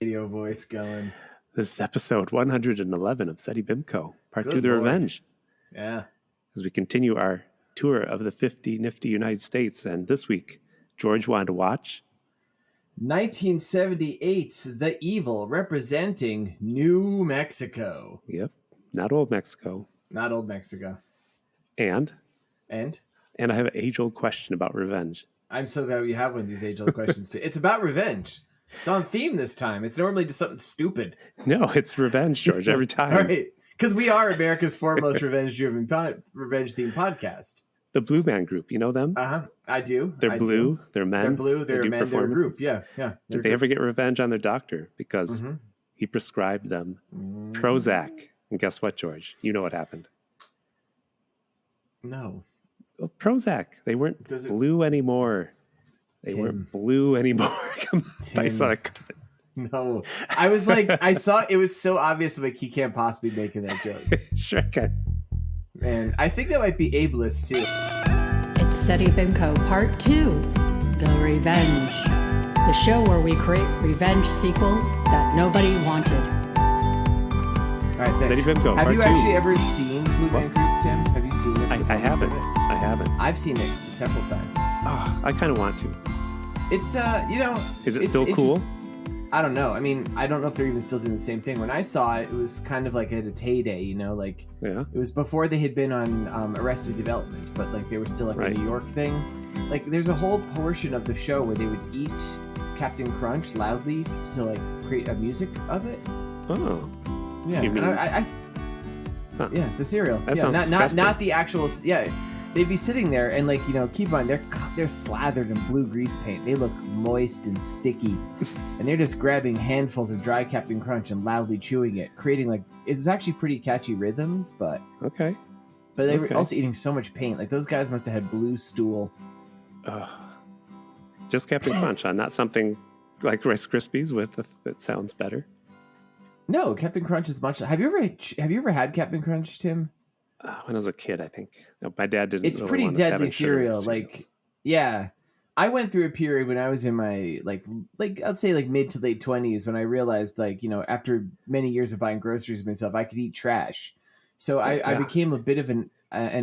Radio voice going. This is episode 111 of Seddy Bimco, part Good 2, The Lord. Revenge. Yeah. As we continue our tour of the 50 nifty United States. And this week, George wanted to watch 1978's The Evil, representing New Mexico. Yep, not old Mexico. Not old Mexico. And I have an age-old question about revenge. I'm so glad we have one of these age-old questions too. It's about revenge. It's on theme this time. It's normally just something stupid. No, it's revenge, George, every time. All right. Because we are America's foremost revenge-themed podcast. The Blue Man Group, you know them? I do. They're blue. They're men. They're blue. They're men. They're a group. Yeah. Did they ever get revenge on their doctor? Because he prescribed them Prozac. And guess what, George? You know what happened. No. Well, Prozac. They weren't blue anymore. They weren't blue anymore. Come on. I saw it. No. I was like, I saw it was so obvious. Like, he can't possibly be making that joke. Sure can. And I think that might be ableist too. It's Seddy Bimco Part 2, The Revenge. The show where we create revenge sequels that nobody wanted. All right, Seddy Bimco, have Part you 2. actually ever seen Blue Man Group, Tim? Have you seen it? I haven't. I haven't. I've seen it several times. Oh, I kind of want to. It's, Is it still cool? I don't know. I mean, I don't know if they're even still doing the same thing. When I saw it, it was kind of like at its heyday, like Yeah. it was before they had been on Arrested Development, but like they were still like Right. a New York thing. Like there's a whole portion of the show where they would eat Captain Crunch loudly to like create a music of it. Oh. Yeah, You mean- yeah, the cereal. That sounds not disgusting. the actual. Yeah, they'd be sitting there and like keep in mind they're slathered in blue grease paint. They look moist and sticky, and they're just grabbing handfuls of dry Captain Crunch and loudly chewing it, creating like it's actually pretty catchy rhythms. But Okay. they were Okay. also eating so much paint. Like those guys must have had blue stool. Just Captain Crunch, not something like Rice Krispies with that sounds better. No, Captain Crunch is much. Have you ever had Captain Crunch, Tim? When I was a kid, I think. No, my dad didn't. It's really pretty want us having deadly sugar cereal. cereals. Like, yeah, I went through a period when I was in my like I'd say like mid to late 20s when I realized like after many years of buying groceries myself, I could eat trash. So I became a bit of an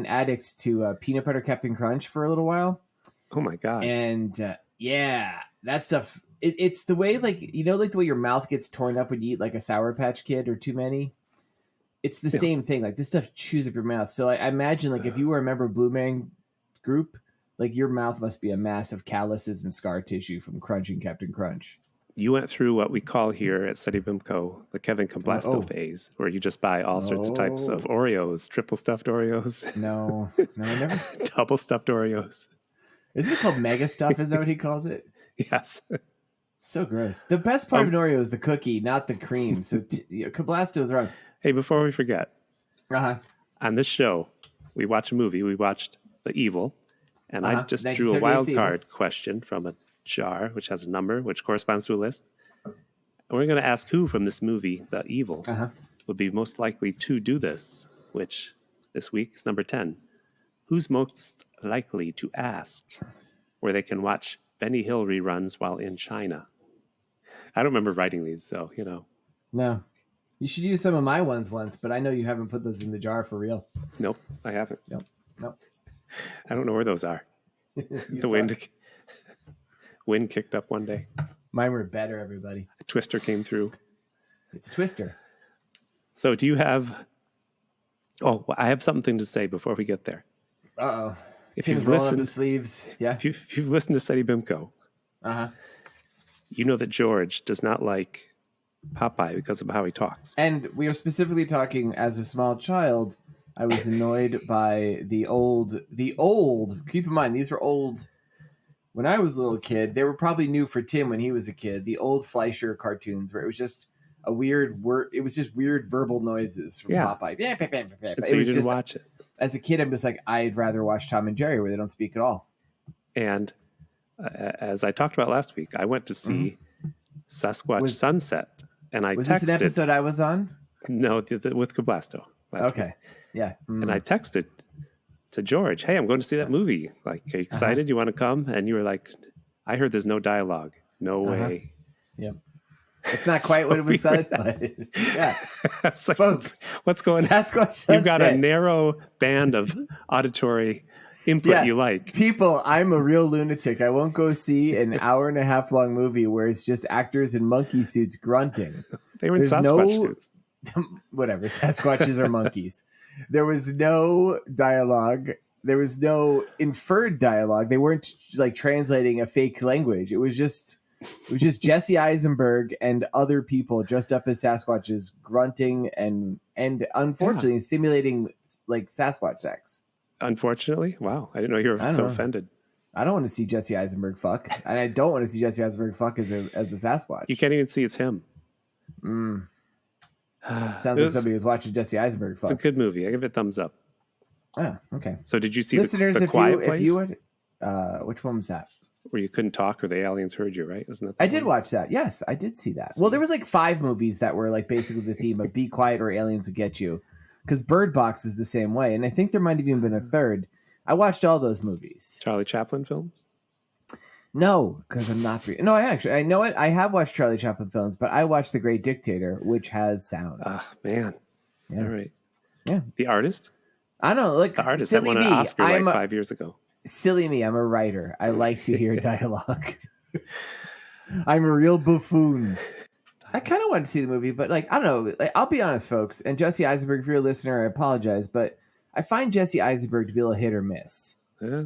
addict to peanut butter Captain Crunch for a little while. Oh my god! And yeah, that stuff. It's the way like like the way your mouth gets torn up when you eat like a Sour Patch Kid or too many. It's the same thing. Like this stuff chews up your mouth. So I imagine like if you were a member of Blue Man Group, like your mouth must be a mass of calluses and scar tissue from crunching Captain Crunch. You went through what we call here at Seddy Bimco the Kevin Cablasto phase, where you just buy all sorts of types of Oreos, triple stuffed Oreos. No, I never. Double stuffed Oreos. Isn't it called Mega Stuff? Is that what he calls it? Yes. So gross. The best part of an Oreo is the cookie, not the cream. So Cablasto is wrong. Hey, before we forget, Uh-huh. on this show, we watch a movie. We watched The Evil, and I just drew a 1978's wild The Evil. card question from a jar, which has a number, which corresponds to a list. And we're going to ask who from this movie, The Evil, would be most likely to do this, which this week is number 10. Who's most likely to ask where they can watch Benny Hill reruns while in China? I don't remember writing these, so, No. You should use some of my ones once, but I know you haven't put those in the jar for real. Nope, I haven't. Nope. I don't know where those are. The wind kicked up one day. Mine were better, everybody. A twister came through. It's Twister. So do you have... Oh, I have something to say before we get there. Uh-oh. If Tim's you've rolling up listened, his sleeves. Yeah. if you've listened to Seddy Bimco, you know that George does not like Popeye because of how he talks. And we are specifically talking as a small child. I was annoyed by the old, keep in mind, these were old. When I was a little kid, they were probably new for Tim when he was a kid. The old Fleischer cartoons where it was just a weird word. It was just weird verbal noises from Popeye. And so you didn't watch it. As a kid, I'm just like, I'd rather watch Tom and Jerry where they don't speak at all. And as I talked about last week, I went to see Sasquatch Sunset, and I Was texted. this an episode I was on? No, with Cablasto. Okay, week. yeah. And I texted to George, "Hey, I'm going to see that movie. Like, are you excited? You want to come?" And you were like, "I heard there's no dialogue. No way." Yep. It's not quite what it was said, but yeah. Like, Folks, what's going on? Sasquatch You've got a Sunset. narrow band of auditory input you like. People, I'm a real lunatic. I won't go see an hour and a half long movie where it's just actors in monkey suits grunting. They were in Sasquatch suits. Whatever, Sasquatches are monkeys. There was no dialogue. There was no inferred dialogue. They weren't like translating a fake language. It was just Jesse Eisenberg and other people dressed up as Sasquatches grunting and unfortunately simulating like Sasquatch sex. Unfortunately? Wow. I didn't know you were so offended. I don't want to see Jesse Eisenberg fuck. And I don't want to see Jesse Eisenberg fuck as a Sasquatch. You can't even see it's him. Sounds like somebody was watching Jesse Eisenberg fuck. It's a good movie. I give it a thumbs up. Oh, okay. So did you see Listeners, the Quiet Place? If you would, which one was that? Where you couldn't talk or the aliens heard you, right? Isn't that I did watch that. Yes, I did see that. Well, there was like 5 movies that were like basically the theme of be quiet or aliens will get you. Because Bird Box was the same way. And I think there might have even been a third. I watched all those movies. Charlie Chaplin films? No, because I'm not. No, I know it. I have watched Charlie Chaplin films, but I watched The Great Dictator, which has sound. Ah, man. Yeah. All right. Yeah. The Artist? I don't know. Like, the Artist that won an Oscar 5 years ago. Silly me. I'm a writer. I like to hear dialogue. I'm a real buffoon. I kind of want to see the movie, but like, I don't know. Like, I'll be honest, folks. And Jesse Eisenberg, if you're a listener, I apologize, but I find Jesse Eisenberg to be a hit or miss. Yeah.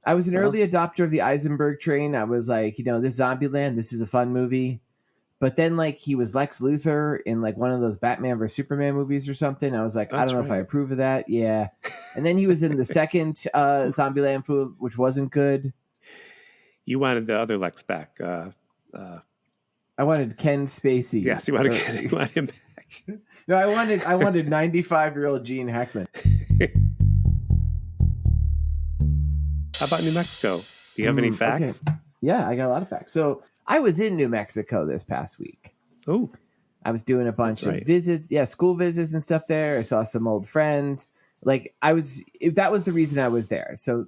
I was an early adopter of the Eisenberg train. I was like, this Zombieland, this is a fun movie. But then, like, he was Lex Luthor in like one of those Batman vs Superman movies or something. I was like, I don't know if I approve of that. Yeah. And then he was in the second Zombieland film, which wasn't good. You wanted the other Lex back. I wanted Ken Spacey. Yes, you wanted him back. No, I wanted 95-year-old Gene Hackman. How about New Mexico? Do you have any facts? Okay. Yeah, I got a lot of facts. So I was in New Mexico this past week. Oh, I was doing a bunch of visits. Yeah, school visits and stuff there. I saw some old friends. Like that was the reason I was there. So,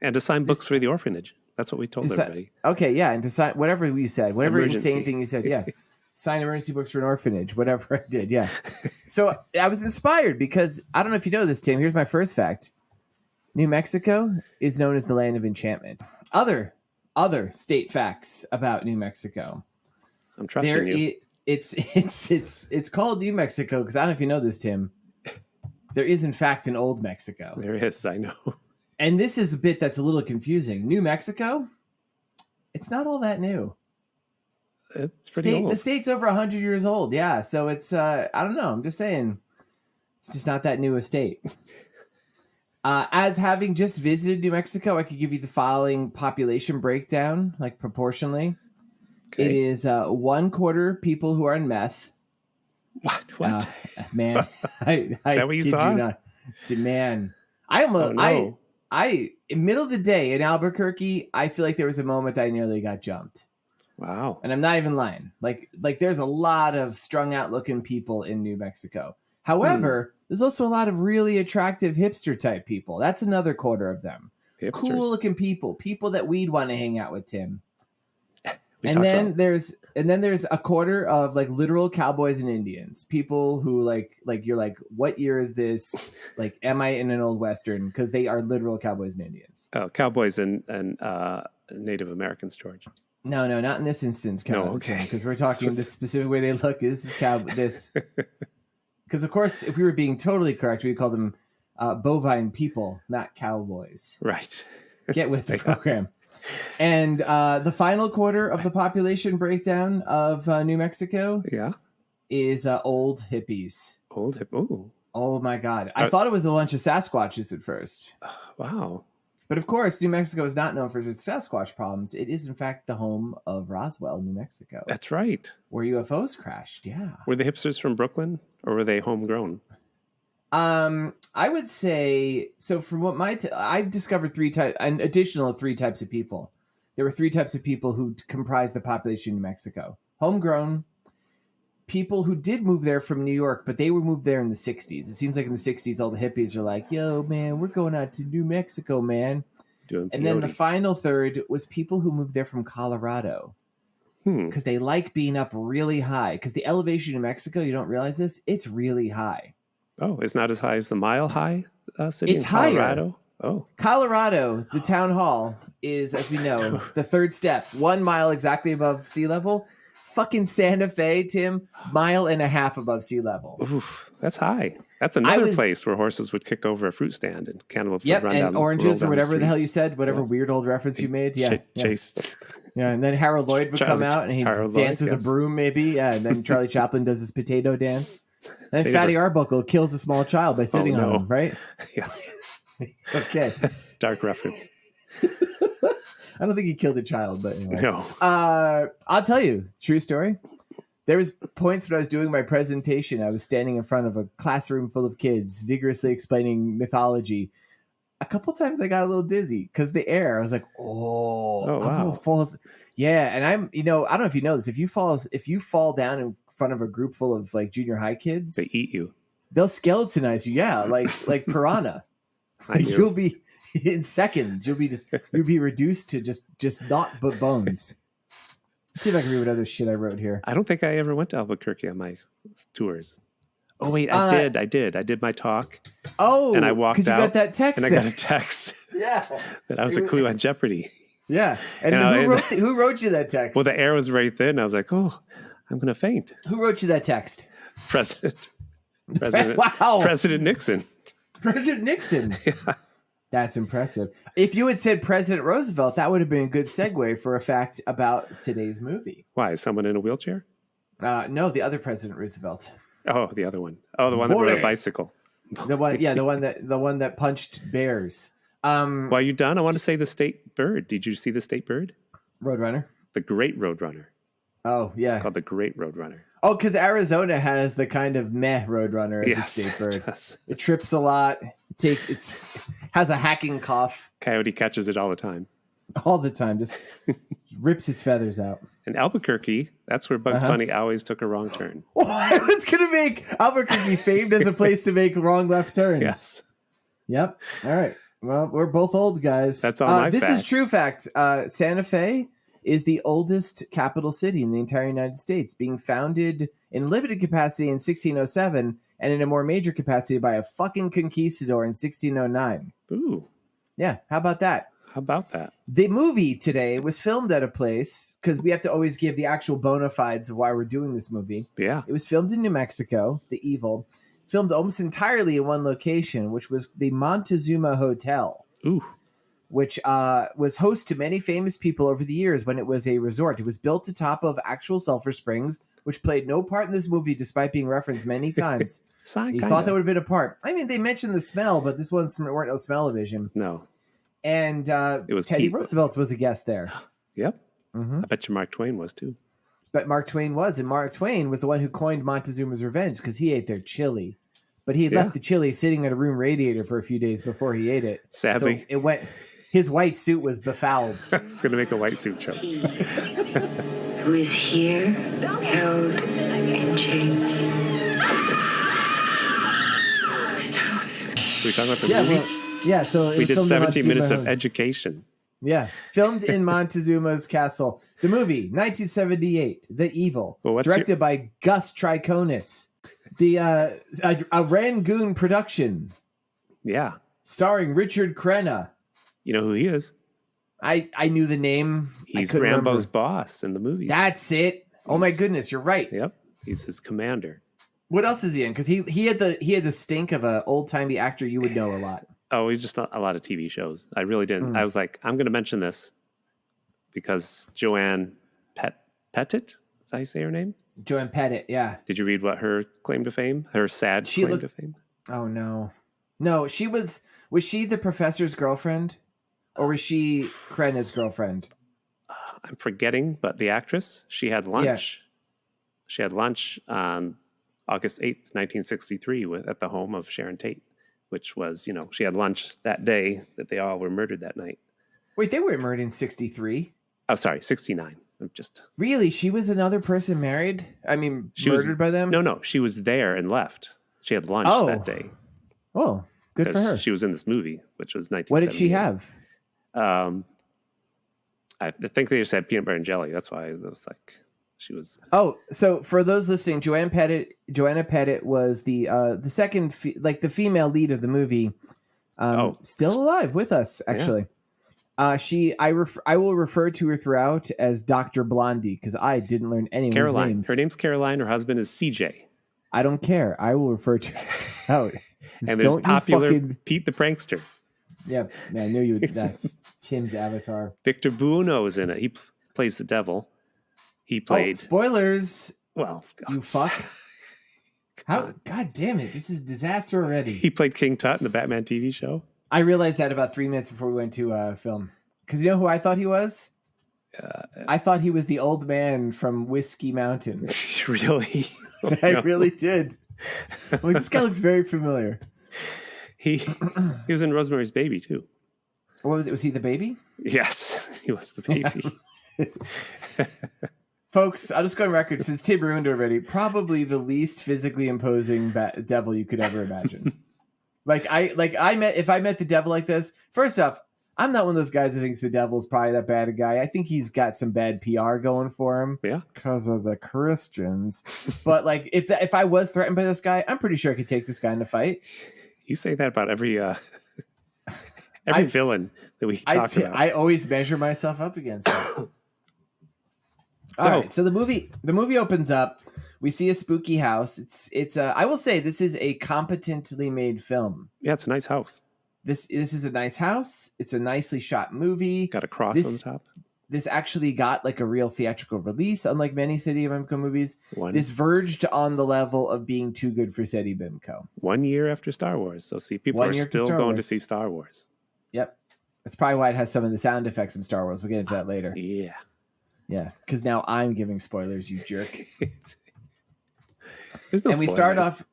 and to sign books for the orphanage. That's what we told everybody. Okay, yeah, and to sign whatever you said, whatever insane thing you said, yeah. Sign emergency books for an orphanage, whatever I did, yeah. So I was inspired because I don't know if you know this, Tim. Here's my first fact. New Mexico is known as the Land of Enchantment. Other state facts about New Mexico. I'm trusting you. It's called New Mexico because I don't know if you know this, Tim. There is in fact an Old Mexico. There is, I know. And this is a bit that's a little confusing. New Mexico, it's not all that new. It's pretty old. The state's over 100 years old. Yeah, so it's I don't know. I'm just saying, it's just not that new a state. As having just visited New Mexico, I could give you the following population breakdown, like proportionally. Okay. It is 1/4 people who are in meth. What? Man, I that what you saw? You not. Man, I almost in middle of the day in Albuquerque, I feel like there was a moment I nearly got jumped. Wow. And I'm not even lying. Like there's a lot of strung out looking people in New Mexico. However, there's also a lot of really attractive hipster type people. That's another 1/4 of them. Hipsters. Cool looking people that we'd want to hang out with, Tim. And then there's a 1/4 of like literal cowboys and Indians. People who like you're like, what year is this? Like, am I in an old Western? Because they are literal cowboys and Indians. Oh, cowboys and Native Americans, George. No, not in this instance, no, okay. Because we're talking the specific way they look. This is this. Because of course, if we were being totally correct, we'd call them bovine people, not cowboys. Right. Get with the program. And the final 1/4 of the population breakdown of New Mexico, is old hippies. Old hippies. Oh my God! I thought it was a bunch of Sasquatches at first. Wow. But of course, New Mexico is not known for its Sasquatch problems. It is, in fact, the home of Roswell, New Mexico. That's right. Where UFOs crashed, yeah. Were the hipsters from Brooklyn, or were they homegrown? I would say, so from what I've discovered an additional 3 types of people. There were 3 types of people who comprised the population of New Mexico. Homegrown, people who did move there from New York, but they were moved there in the 60s. It seems like in the 60s, all the hippies are like, yo, man, we're going out to New Mexico, man. And then the final 1/3 was people who moved there from Colorado. because they like being up really high. Because the elevation in Mexico, you don't realize this, it's really high. Oh, it's not as high as the Mile High city It's in Colorado? higher. Oh. Colorado, the town hall is, as we know, the third step, 1 mile exactly above sea level. Fucking Santa Fe, Tim, 1.5 miles above sea level. Oof, that's high. That's another place where horses would kick over a fruit stand and cantaloupes would run down. And oranges or whatever the hell you said, whatever Yeah. weird old reference you made. Yeah. Chase. Yeah, and then Harold Lloyd would come out and he'd dance with a broom, maybe. Yeah, and then Charlie Chaplin does his potato dance. And then Fatty Arbuckle kills a small child by sitting on him, right? Yes. Okay. Dark reference. I don't think he killed a child, but anyway. No. I'll tell you, true story. There was points when I was doing my presentation, I was standing in front of a classroom full of kids, vigorously explaining mythology. A couple times I got a little dizzy because the air. I was like, "Oh, wow." Yeah, and I'm, I don't know if you know this. If you fall down in front of a group full of like junior high kids, They eat you. they'll skeletonize you. Yeah, like piranha. Like you'll be in seconds. You'll be reduced to just naught but bones. Let's see if I can read what other shit I wrote here. I don't think I ever went to Albuquerque on my tours. Oh wait, I did. I did my talk. Oh, and I walked out. Because you got that text. And I got a text. Yeah, that I was a clue on Jeopardy. Yeah, and who wrote you that text? Well, the air was very thin. I was like, oh, I'm gonna faint. Who wrote you that text? President. Wow. President Nixon. President Nixon. Yeah. That's impressive. If you had said President Roosevelt, that would have been a good segue for a fact about today's movie. Why? Is someone in a wheelchair? No, the other President Roosevelt. Oh, the other one. Oh, the one that rode a bicycle. The one that punched bears. Well, are you done? I want to say the state bird. Did you see the state bird? Roadrunner. The Great Roadrunner. Oh, yeah. It's called the Great Roadrunner. Oh, because Arizona has the kind of meh Roadrunner as its state bird. It trips a lot. It has a hacking cough. Coyote catches it all the time. All the time. Just rips its feathers out. In Albuquerque, that's where Bugs Bunny always took a wrong turn. Oh, I was going to make Albuquerque famed as a place to make wrong left turns. Yes. Yep. All right. Well, we're both old guys. That's all my This facts. is true fact. Santa Fe is the oldest capital city in the entire United States, being founded in limited capacity in 1607 and in a more major capacity by a fucking conquistador in 1609. Ooh. Yeah. How about that? How about that? The movie today was filmed at a place, because we have to always give the actual bona fides of why we're doing this movie. Yeah. It was filmed in New Mexico, the Evil, filmed almost entirely in one location, which was the Montezuma Hotel. Ooh. Which was host to many famous people over the years when it was a resort. It was built atop of actual sulfur springs, which played no part in this movie despite being referenced many times. You thought that would have been a part. I mean, they mentioned the smell, but this one weren't no smell-o-vision. No. And it was Teddy Roosevelt was a guest there. Yep. Mm-hmm. I bet you Mark Twain was too. But Mark Twain was, and Mark Twain was the one who coined Montezuma's Revenge because he ate their chili. But he had left the chili sitting at a room radiator for a few days before he ate it. Sadly. So it went... His white suit was befouled. It's going to make a white suit joke. Who is here, held, and changed. We're talking about the movie? So we did 17 minutes of education. Yeah. Filmed in Montezuma's castle. The movie, 1978, The Evil. Well, directed by Gus Triconis. A Rangoon production. Yeah. Starring Richard Crenna. You know who he is? I knew the name. He's Rambo's boss in the movie. That's it. Oh my goodness, you're right. Yep. He's his commander. What else is he in? Because he had the stink of an old timey actor you would know a lot. Oh, he's just a lot of TV shows. I really didn't. I was like, I'm going to mention this because Joanne Pettit, is that how you say her name? Joanne Pettit, yeah. Did you read what her claim to fame? Her sad claim to fame? Oh no, she was she the professor's girlfriend, or was she Krenna's girlfriend? I'm forgetting, but the actress, she had lunch. Yeah. She had lunch on August 8th, 1963 at the home of Sharon Tate, which was, she had lunch that day that they all were murdered that night. Wait, they weren't murdered in 63. Oh, sorry, 69. I'm just... Really? She was another person married? I mean, murdered by them? No, she was there and left. She had lunch that day. Oh, good for her. She was in this movie, which was 1978. What did she have? I think they just had peanut butter and jelly. That's why it was like she was. Oh, so for those listening, Joanna Pettit was the second, the female lead of the movie. Still alive with us, actually. Yeah. I will refer to her throughout as Dr. Blondie because I didn't learn anyone's names. Her name's Caroline. Her husband is CJ. I don't care. I will refer to her throughout. And there's popular Pete the Prankster. Yeah, man, I knew you. That's Tim's avatar. Victor Buono is in it. He plays the devil. He played. Spoilers. Well, you fuck. How? God damn it! This is disaster already. He played King Tut in the Batman TV show. I realized that about 3 minutes before we went to film. Because you know who I thought he was? I thought he was the old man from Whiskey Mountain. Really? I really did. Like, this guy looks very familiar. He was in Rosemary's Baby too. What was it? Was he the baby? Yes, he was the baby. Folks, I'll just go on record since Tim ruined it already. Probably the least physically imposing devil you could ever imagine. If I met the devil like this, first off, I'm not one of those guys who thinks the devil's probably that bad a guy. I think he's got some bad PR going for him. Yeah, because of the Christians. But like, if I was threatened by this guy, I'm pretty sure I could take this guy in a fight. You say that about every villain that we talk about. I always measure myself up against them. All right, so the movie opens up. We see a spooky house. It's I will say this is a competently made film. Yeah, it's a nice house. This is a nice house. It's a nicely shot movie. Got a cross on top. This actually got like a real theatrical release, unlike many Seddy Bimco movies. This verged on the level of being too good for Seddy Bimco. 1 year after Star Wars. So see, people are still going to see Star Wars. Yep. That's probably why it has some of the sound effects from Star Wars. We'll get into that later. Yeah. Yeah, because now I'm giving spoilers, you jerk. There's no spoilers. We start off,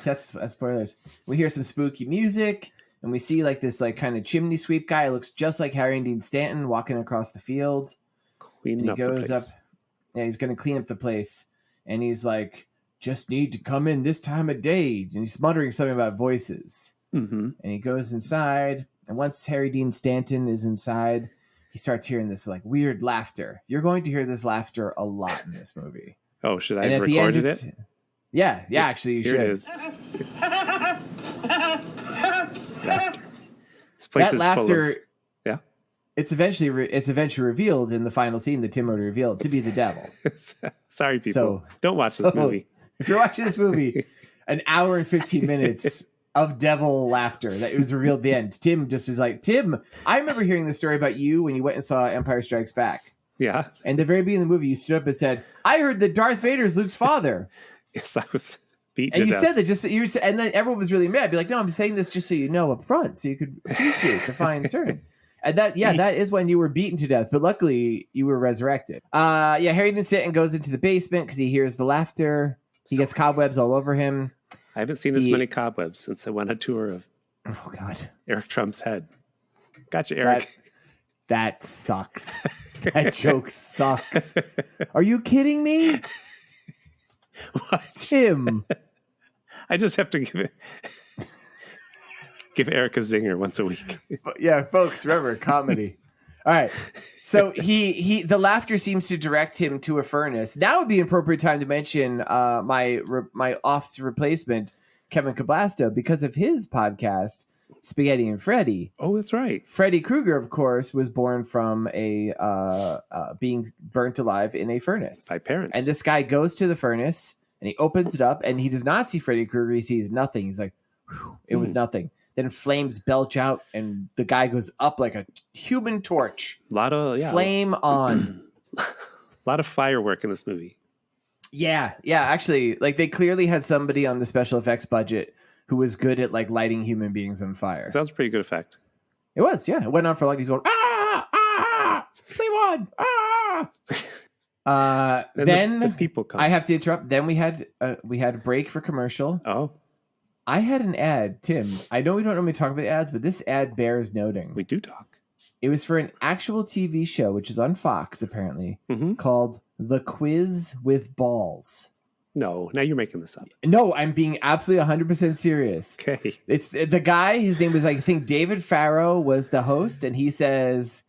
that's spoilers. We hear some spooky music, and we see like this like kind of chimney sweep guy. It looks just like Harry Dean Stanton walking across the field. Cleaning up the place. Yeah, he's going to clean up the place. And he's like, just need to come in this time of day. And he's muttering something about voices. Mm-hmm. And he goes inside. And once Harry Dean Stanton is inside, he starts hearing this like weird laughter. You're going to hear this laughter a lot in this movie. Oh, should I have recorded it? Yeah, actually you should. Here it is. This place is laughter, full of... Yeah. It's eventually revealed in the final scene that Tim already revealed to be the devil. Sorry, people. Don't watch this movie. If you're watching this movie, an hour and 15 minutes of devil laughter that was revealed at the end. Tim just is like, Tim, I remember hearing the story about you when you went and saw Empire Strikes Back. Yeah. And the very beginning of the movie, you stood up and said, I heard that Darth Vader is Luke's father. Yes, I was beaten and to you death. said that and then everyone was really mad. Be like, no, I'm saying this just so you know up front, so you could appreciate the fine turns. And that is when you were beaten to death, but luckily you were resurrected. Harry Dean Stanton goes into the basement because he hears the laughter. He gets cobwebs all over him. I haven't seen this many cobwebs since I went on a tour of Eric Trump's head. Gotcha, Eric. That sucks. That joke sucks. Are you kidding me? What? Tim. I just have to give Eric a zinger once a week. Yeah, folks, remember, comedy. All right. So the laughter seems to direct him to a furnace. Now would be an appropriate time to mention my office replacement, Kevin Cablasto, because of his podcast, Spaghetti and Freddy. Oh, that's right. Freddy Krueger, of course, was born from being burnt alive in a furnace by parents. And this guy goes to the furnace and he opens it up and he does not see Freddy Krueger. He sees nothing. He's like, it was nothing. Then flames belch out and the guy goes up like a human torch. A lot of flame on. A lot of firework in this movie. Yeah. Actually, like they clearly had somebody on the special effects budget who was good at like lighting human beings on fire. Sounds pretty good effect. It was, yeah. It went on for like he's going, flame on, Then the people come. I have to interrupt. Then we had a break for commercial. Oh. I had an ad, Tim. I know we don't normally talk about ads, but this ad bears noting. We do talk. It was for an actual TV show, which is on Fox, apparently, called The Quiz with Balls. No, now you're making this up. No, I'm being absolutely 100% serious. Okay. It's the guy, his name was, I think, David Farrow was the host, and he says,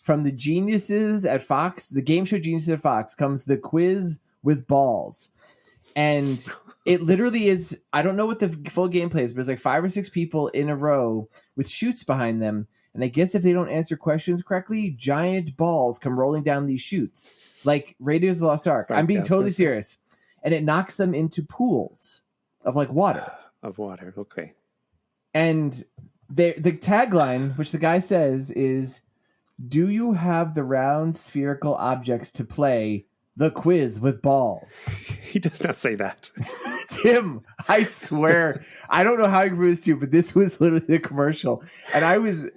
from the geniuses at Fox, the game show geniuses at Fox, comes the quiz with balls. And it literally is, I don't know what the full gameplay is, but it's like 5 or 6 people in a row with chutes behind them. And I guess if they don't answer questions correctly, giant balls come rolling down these chutes. Like Raiders of the Lost Ark. I'm being totally serious. And it knocks them into pools of like water. Of water, okay. And the tagline, which the guy says, is, "Do you have the round spherical objects to play the quiz with balls?" He does not say that. Tim, I swear, I don't know how I grew this to you, but this was literally the commercial. And I was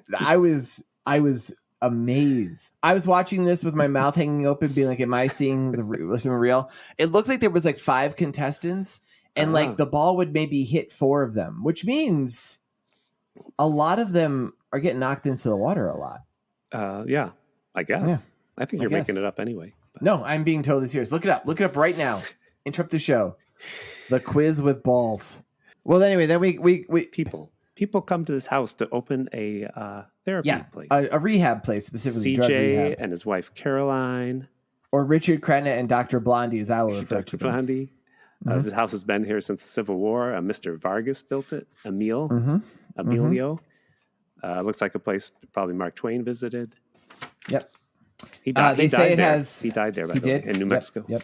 amazed. I was watching this with my mouth hanging open, being like, am I seeing something real? It looked like there was like 5 contestants, and like the ball would maybe hit 4 of them, which means a lot of them are getting knocked into the water a lot. Yeah, I guess. Yeah, I think you're making it up anyway. But. No, I'm being totally serious. Look it up. Look it up right now. Interrupt the show. The quiz with balls. Well, anyway, then we people come to this house to open a therapy place, a rehab place, specifically CJ drug rehab. And his wife Caroline, or Richard Crenna and Dr. Blondie, as I will refer to them. Blondie. This house has been here since the Civil War. Mr. Vargas built it. Emilio. Looks like a place probably Mark Twain visited. Yep. He died. They say it has. He died there. By the way, in New Mexico. Yep.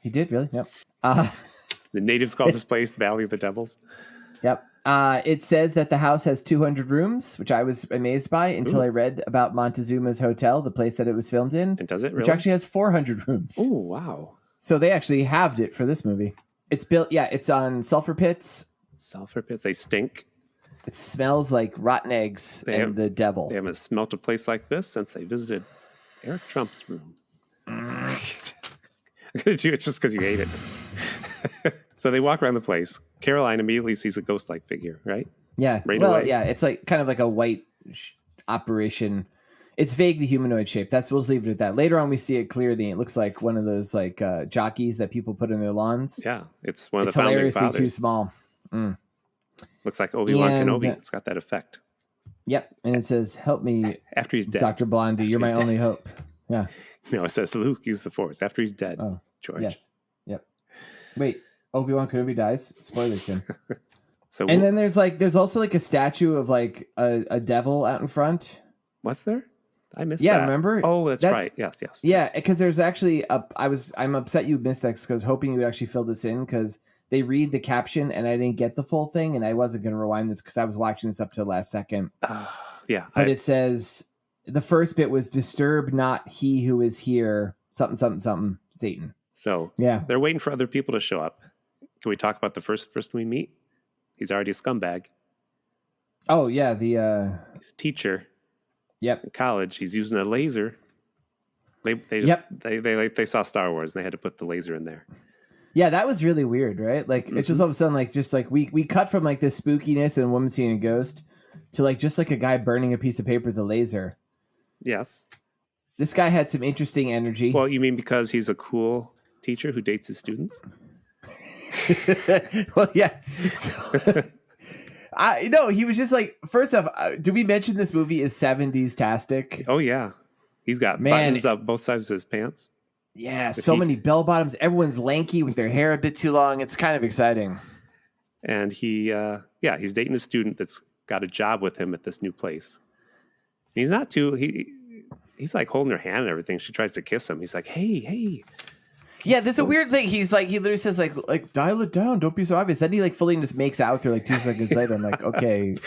He did really. Yep. The natives call this place Valley of the Devils. Yep. It says that the house has 200 rooms, which I was amazed by until I read about Montezuma's Hotel, the place that it was filmed in. And does it really? Which actually has 400 rooms. Oh, wow. So they actually halved it for this movie. It's built, it's on sulfur pits. Sulfur pits. They stink. It smells like rotten eggs and the devil. They haven't smelt a place like this since they visited Eric Trump's room. I'm going to do it just because you hate it. So they walk around the place. Caroline immediately sees a ghost-like figure, right? Yeah. Right away. Yeah. It's like kind of like a white operation. It's vaguely humanoid shaped. We'll just leave it at that. Later on, we see it clearly. It looks like one of those like jockeys that people put in their lawns. Yeah, it's one of the founding hilariously fathers. Too small. Looks like Obi-Wan Kenobi. It's got that effect. Yep, and it says, "Help me after he's dead, Dr. Blondie. You're my only hope." Yeah. No, it says Luke use the Force after he's dead. Oh, George. Yes. Yep. Wait, Obi-Wan Kenobi dies. Spoilers, Jim. And then there's also like a statue of like a devil out in front. What's there? I missed that. Yeah, remember? Oh, that's right. Yes. Yeah, because there's actually I'm upset you missed that because I was hoping you would actually fill this in because they read the caption and I didn't get the full thing and I wasn't going to rewind this because I was watching this up to the last second. Yeah. But it says the first bit was "Disturb not he who is here, something, something, something, Satan." So yeah, they're waiting for other people to show up. Can we talk about the first person we meet? He's already a scumbag. Oh yeah, he's a teacher. Yep. In college, he's using a laser. They saw Star Wars and they had to put the laser in there. Yeah, that was really weird, right? Like it's just all of a sudden like we cut from like this spookiness and a woman seeing a ghost to like just like a guy burning a piece of paper with a laser. Yes. This guy had some interesting energy. Well, you mean because he's a cool teacher who dates his students? Well, yeah. So, he was just like, first off, do we mention this movie is 70s-tastic? Oh, yeah. He's got buttons up both sides of his pants. Yeah, so many bell bottoms. Everyone's lanky with their hair a bit too long. It's kind of exciting. And he's dating a student that's got a job with him at this new place. He's not too, he's like holding her hand and everything. She tries to kiss him. He's like, hey. Yeah, there's a weird thing. He's like, he literally says like dial it down. Don't be so obvious. Then he like fully just makes out with her like 2 seconds later. I'm like, okay.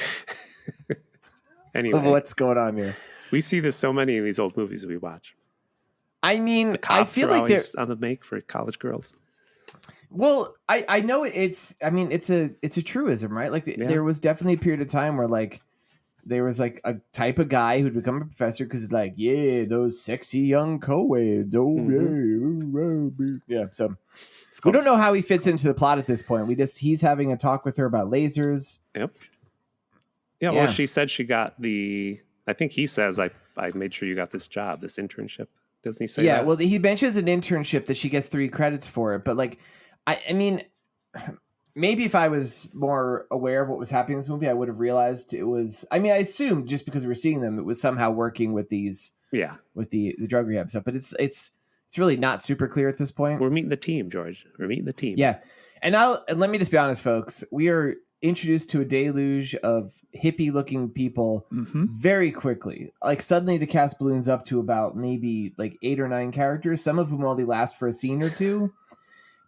Anyway, what's going on here? We see this so many in these old movies we watch. I mean, the cops I feel are like they're on the make for college girls. Well, I know it's a truism, right? Like there was definitely a period of time where like there was like a type of guy who'd become a professor because it's like, yeah, those sexy young co-eds. Yeah. So we don't know how he fits into the plot at this point. He's having a talk with her about lasers. Yep. Yeah. Well, she said she got I think he says, I made sure you got this job, this internship. Doesn't he say that? Yeah. Well, he mentions an internship that she gets 3 credits for it. But like, I mean, maybe if I was more aware of what was happening in this movie, I would have realized it was, I assumed just because we were seeing them, it was somehow working with these with the drug rehab stuff. But it's really not super clear at this point. We're meeting the team, George. We're meeting the team. Yeah. And let me just be honest, folks. We are introduced to a deluge of hippie looking people very quickly. Like suddenly the cast balloons up to about maybe like 8 or 9 characters, some of whom only last for a scene or two.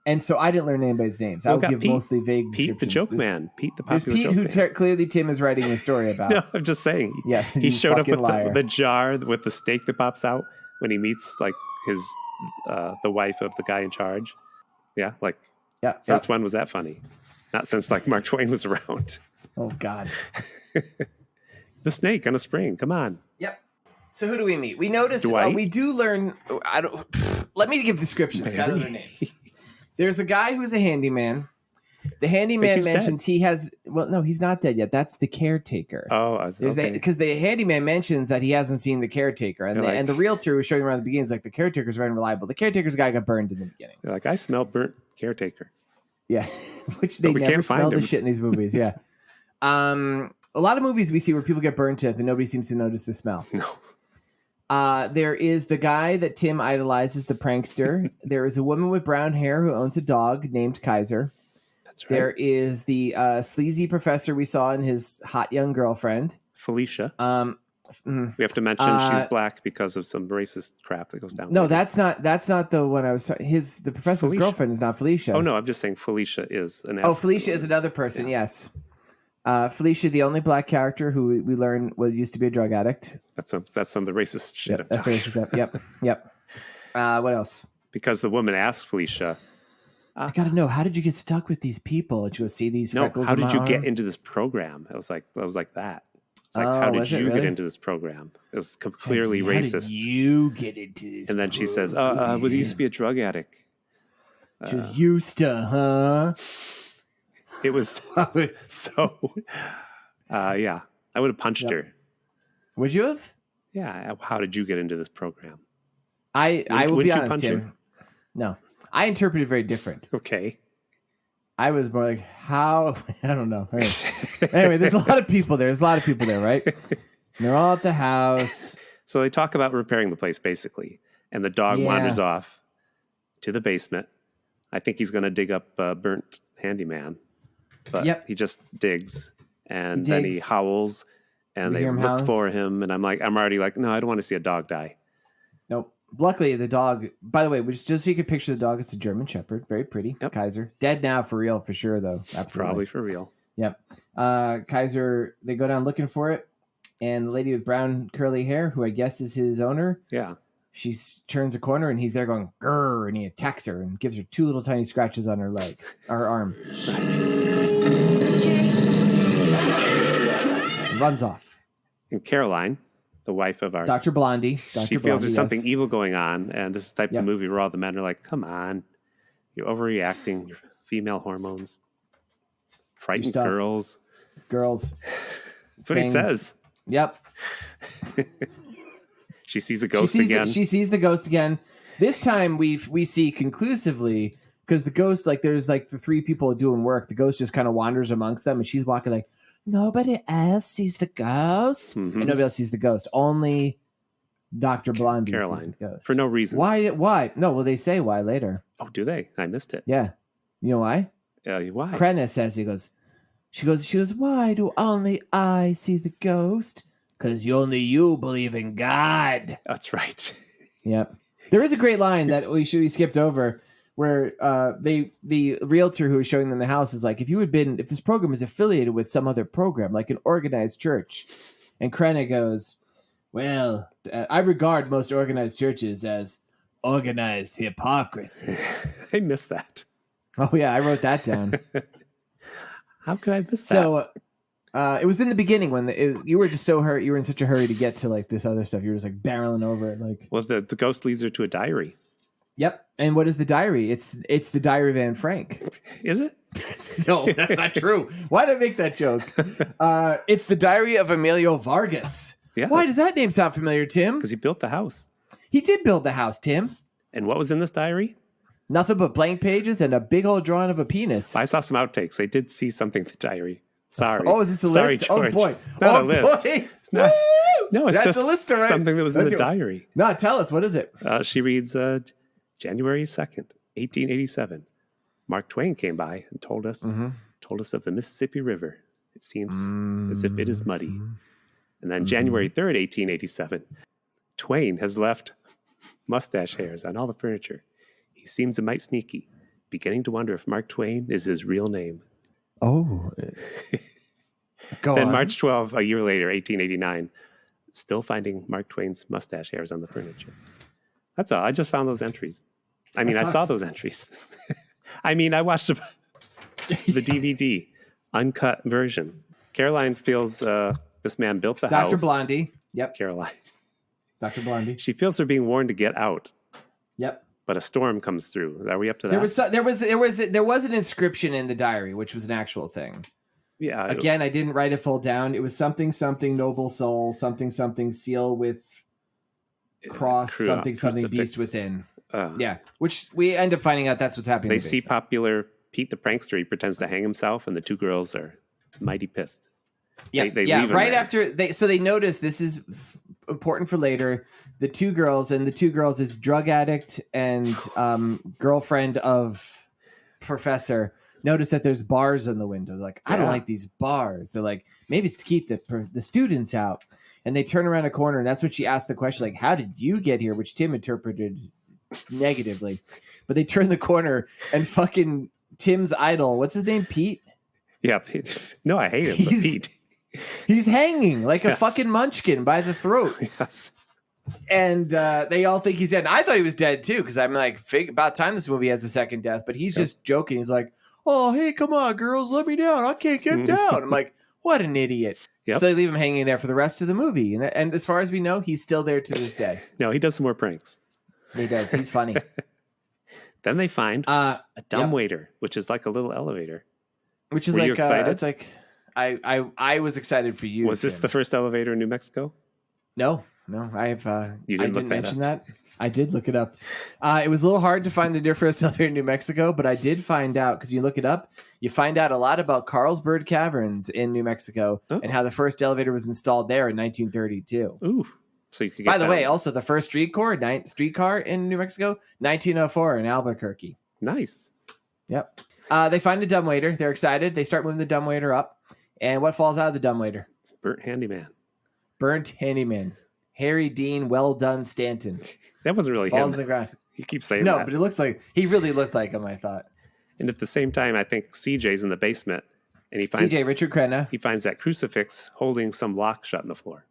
And so I didn't learn anybody's names. I would give mostly vague Pete, the joke man. Pete, the popular joke man. There's Pete, who clearly Tim is writing a story about. No, I'm just saying. Yeah, he showed up with the jar with the steak that pops out when he meets like his the wife of the guy in charge. Yeah, like since when was that funny? Not since like Mark Twain was around. Oh God. The snake on a spring. Come on. Yep. So who do we meet? We notice we do learn. Let me give descriptions. Got other names. There's a guy who's a handyman. The handyman mentions he has. Well, no, he's not dead yet. That's the caretaker. Oh, because the handyman mentions that he hasn't seen the caretaker, and the realtor who's showing around the beginning is like the caretaker's very unreliable. The caretaker's guy got burned in the beginning. They're like, I smell burnt caretaker. Yeah, which they never smell the shit in these movies. Yeah, a lot of movies we see where people get burned to death and nobody seems to notice the smell. No. There is the guy that Tim idolizes, the prankster. There is a woman with brown hair who owns a dog named Kaiser. That's right. There is the sleazy professor we saw and his hot young girlfriend, Felicia. We have to mention she's black because of some racist crap that goes down. No, that's not the one I was talking. The professor's girlfriend is not Felicia. Oh no, I'm just saying Felicia is an. Felicia is another person. Yeah. Yes. Felicia, the only black character who we learn used to be a drug addict. That's some of the racist shit. Yep, that's the racist stuff. Yep. What else? Because the woman asked Felicia, I gotta know, how did you get stuck with these people? Did you go see these freckles? How did you get into this program? I was like that. It's like, how did you get into this program? It was clearly racist. How did you get into this? And then she says, well, he used to be a drug addict. She was used to, huh? It was so, yeah. I would have punched her. Would you have? Yeah. How did you get into this program? I will be honest, Tim. No. I interpreted it very different. Okay. I was more like, how? I don't know. Anyway, there's a lot of people there. Right? And they're all at the house. So they talk about repairing the place, basically. And the dog wanders off to the basement. I think he's going to dig up burnt handyman. But he just digs. And then he howls. And they look for him. And I'm already like, no, I don't want to see a dog die. Nope. Luckily, the dog, by the way, just so you can picture the dog, it's a German Shepherd. Very pretty. Yep. Kaiser. Dead now for real, for sure, though. Absolutely. Probably for real. Yep. Kaiser, they go down looking for it. And the lady with brown curly hair, who I guess is his owner. Yeah. She turns a corner and he's there going, grrr, and he attacks her and gives her 2 little tiny scratches on her leg, or her arm. Right. Runs off. And Caroline, the wife of our Dr. Blondie. She feels there's something evil going on, and this is the type of movie where all the men are like, come on, you're overreacting, your female hormones, frightened girls. That's what he says. Yep. She sees a ghost again. She sees the ghost again. This time we see conclusively, because the ghost, like there's like the 3 people doing work, the ghost just kind of wanders amongst them, and she's walking like, nobody else sees the ghost. And nobody else sees the ghost. Only Dr. Blondie Caroline, sees the ghost. For no reason. Why? No, well, they say why later. Oh, do they? I missed it. Yeah. You know why? Why? Krenna says, she goes, why do only I see the ghost? Because only you believe in God. That's right. Yep. There is a great line that we skipped over, where the realtor who is showing them the house is like, if this program is affiliated with some other program, like an organized church. And Krenna goes, well, I regard most organized churches as organized hypocrisy. I missed that. Oh yeah, I wrote that down. How could I miss that? So it was in the beginning when you were just so hurt. You were in such a hurry to get to like this other stuff. You were just like barreling over it. Like, well, the ghost leads her to a diary. Yep. And what is the diary? It's the Diary of Anne Frank. Is it? No, that's not true. Why did I make that joke? It's the Diary of Emilio Vargas. Yeah. Why does that name sound familiar, Tim? Because he built the house. He did build the house, Tim. And what was in this diary? Nothing but blank pages and a big old drawing of a penis. I saw some outtakes. I did see something in the diary. Sorry. Oh, is this a Sorry, list? George. Oh boy. It's not a list. Boy. It's not. No, it's That's just a list, all right. something that was in the diary. No, tell us, what is it? She reads January 2nd, 1887. Mark Twain came by and told us of the Mississippi River. It seems as if it is muddy. And then January 3rd, 1887. Twain has left mustache hairs on all the furniture. He seems a mite sneaky, beginning to wonder if Mark Twain is his real name. Oh. Go Then on. March 12, a year later, 1889, still finding Mark Twain's mustache hairs on the furniture. That's all. I just found those entries. I mean, I saw those entries. I mean, I watched the DVD, uncut version. Caroline feels this man built the house. Dr. Blondie. Yep. Caroline. Dr. Blondie. She feels they're being warned to get out. Yep. But a storm comes through. Are we up to that? There was an inscription in the diary, which was an actual thing. Yeah. Again, I didn't write it full down. It was something noble soul, something seal with cross, something beast within. Yeah, which we end up finding out that's what's happening. They see popular Pete the Prankster. He pretends to hang himself, and the two girls are mighty pissed. Yeah, they leave him right there. after they notice this is important for later. The two girls is drug addict and girlfriend of professor. Notice that there's bars in the window. They're like, I don't like these bars. They're like, maybe it's to keep the students out. And they turn around a corner, and that's when she asked the question, like, how did you get here? Which Tim interpreted negatively. But they turn the corner, and fucking Tim's idol, what's his name, Pete? Yeah. No, I hate him, but Pete. He's hanging like a fucking munchkin by the throat. Yes. And they all think he's dead. And I thought he was dead, too, because I'm like, about time this movie has a second death. But he's just joking. He's like, oh, hey, come on, girls, let me down. I can't get down. I'm like, what an idiot. Yep. So they leave him hanging there for the rest of the movie. And as far as we know, he's still there to this day. No, he does some more pranks. He does. He's funny. Then they find a dumbwaiter, which is like a little elevator. Which is Were like, you excited? it's like, I was excited for you. Was this the first elevator in New Mexico? No, I didn't mention that. I did look it up. It was a little hard to find the first elevator in New Mexico, but I did find out, because you look it up, you find out a lot about Carlsbad Caverns in New Mexico and how the first elevator was installed there in 1932. Ooh. So you could get By the way, also the first streetcar in New Mexico, 1904 in Albuquerque. Nice. Yep. They find a dumbwaiter. They're excited. They start moving the dumbwaiter up. And what falls out of the dumbwaiter? Burnt handyman. Harry Dean, well done, Stanton. That wasn't really falls him. on the ground. You keep saying that. No, but it looks like he really looked like him, I thought. And at the same time, I think CJ's in the basement, and he finds CJ, Richard Crenna. He finds that crucifix holding some lock shut in the floor.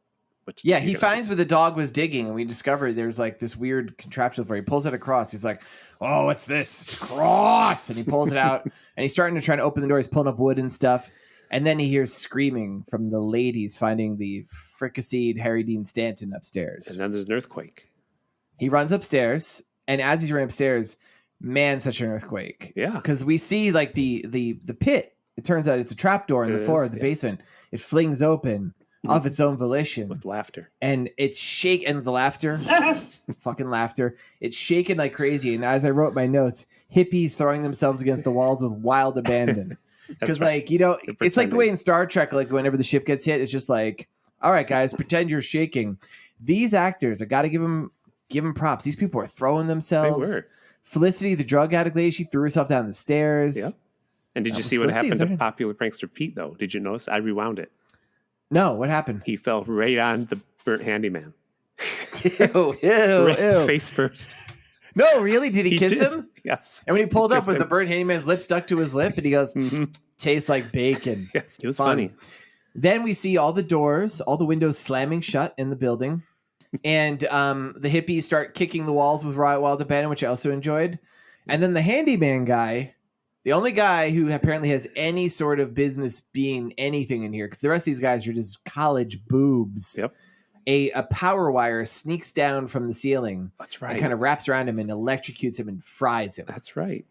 He finds where the dog was digging, and we discovered there's like this weird contraption for it. He pulls it across. He's like, "Oh, what's this? It's a cross!" And he pulls it out, and he's starting to try to open the door. He's pulling up wood and stuff, and then he hears screaming from the ladies finding the fricasseed Harry Dean Stanton upstairs. And then there's an earthquake. He runs upstairs, and as he's running upstairs, man, such an earthquake! Yeah, because we see like the pit. It turns out it's a trapdoor in the floor of the basement. It flings open. Of its own volition, with laughter, and it's and the laughter, fucking laughter. It's shaking like crazy. And as I wrote my notes, hippies throwing themselves against the walls with wild abandon. Because, like, it's like the way in Star Trek, like whenever the ship gets hit, it's just like, all right, guys, pretend you're shaking. These actors, I got to give them props. These people are throwing themselves. They were. Felicity, the drug addict lady, she threw herself down the stairs. Yeah. And did you see what happened to popular prankster Pete, though? Did you notice? I rewound it. No, what happened? He fell right on the burnt handyman. Ew. Face first. No, really? Did he kiss him? Yes. And when he pulled up, was the burnt handyman's lip stuck to his lip? And he goes, tastes like bacon. Yes, it was funny. Then we see all the doors, all the windows slamming shut in the building. And the hippies start kicking the walls with wild abandon, which I also enjoyed. And then the handyman guy... The only guy who apparently has any sort of business being anything in here, because the rest of these guys are just college boobs. Yep. A power wire sneaks down from the ceiling. That's right. And kind of wraps around him and electrocutes him and fries him. That's right.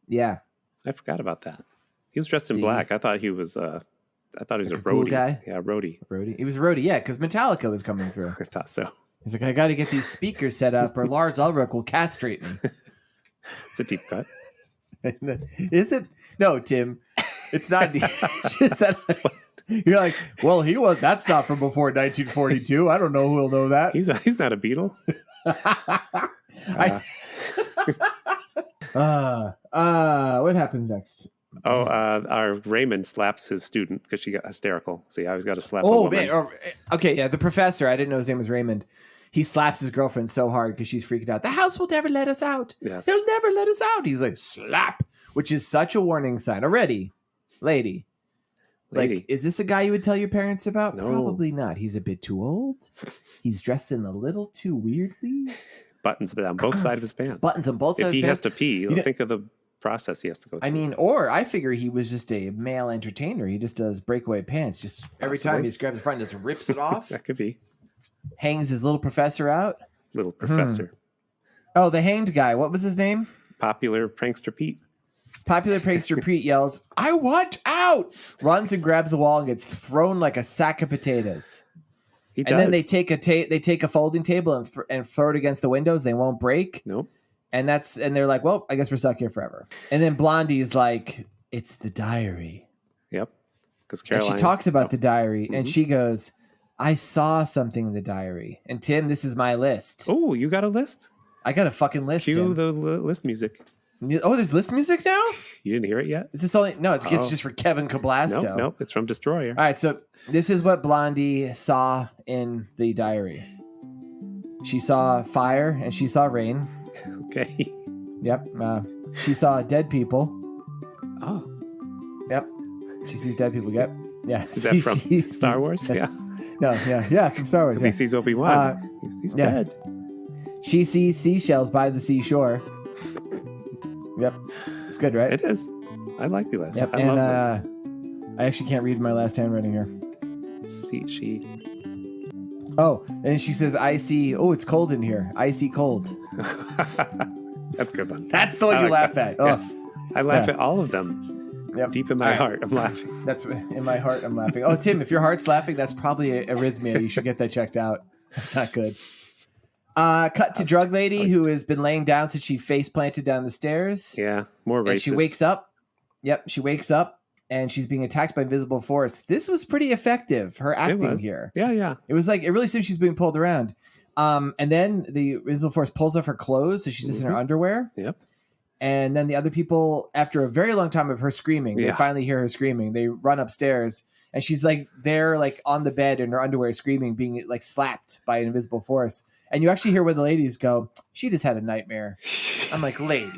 Yeah. I forgot about that. He was dressed in black. I thought he was a roadie. Cool guy? Yeah, roadie. He was a roadie, yeah, because Metallica was coming through. I thought so. He's like, I got to get these speakers set up or Lars Ulrich will castrate me. It's a deep cut. Is it? No, Tim. It's not. It's just that you're like, well, he was. That's not from before 1942. I don't know who'll know that. He's not a Beatle. What happens next? Our Raymond slaps his student because she got hysterical. See, I always got to slap. Oh man. Okay, yeah. The professor. I didn't know his name was Raymond. He slaps his girlfriend so hard because she's freaking out. The house will never let us out. Yes. They'll never let us out. He's like, slap, which is such a warning sign already. Lady. Like, is this a guy you would tell your parents about? No. Probably not. He's a bit too old. He's dressed in a little too weirdly. Buttons on both sides of his pants. Buttons on both sides of his pants. If he has to pee, think of the process he has to go through. I mean, or I figure he was just a male entertainer. He just does breakaway pants. Just every time he just grabs the front and just rips it off. That could be. Hangs his little professor out. Little professor. Oh, the hanged guy. What was his name? Popular prankster Pete. Popular prankster Pete yells, "I want out!" Runs and grabs the wall and gets thrown like a sack of potatoes. Then they take a folding table and throw it against the windows. They won't break. Nope. And they're like, well, I guess we're stuck here forever. And then Blondie's like, it's the diary. Yep. Because Caroline. And she talks about the diary, and she goes, I saw something in the diary. And Tim, this is my list. Oh, you got a list? I got a fucking list. Cue Tim. the list music. Oh, there's list music now? You didn't hear it yet? Is this only? No, it's just for Kevin Cablasto. Nope, it's from Destroyer. All right, so this is what Blondie saw in the diary. She saw fire and she saw rain. Okay. Yep. She saw dead people. Oh. Yep. She sees dead people. Yep. Yeah. Is that from Star Wars? Yeah. No, yeah, from Star Wars. Because he sees Obi-Wan. He's dead. She sees seashells by the seashore. Yep. It's good, right? It is. I like the list. Yep. I love lists. I actually can't read my last handwriting here. She. Oh, and she says, I see. Oh, it's cold in here. Icy cold. That's a good one. That's the one you laugh at. Oh. Yes. I laugh at all of them. Yep. Deep in my heart, I'm laughing. That's in my heart. I'm laughing. Oh, Tim, if your heart's laughing, that's probably arrhythmia. You should get that checked out. That's not good. Cut to drug lady who has been laying down since she face planted down the stairs. Yeah, more racist. And she wakes up. Yep, she wakes up and she's being attacked by invisible force. This was pretty effective. Her acting here. Yeah. It was like it really seems she's being pulled around. And then the invisible force pulls off her clothes, so she's just in her underwear. Yep. And then the other people, after a very long time of her screaming, they finally hear her screaming. They run upstairs, and she's like there, like on the bed in her underwear, screaming, being like slapped by an invisible force. And you actually hear where the ladies go, she just had a nightmare. I'm like, lady.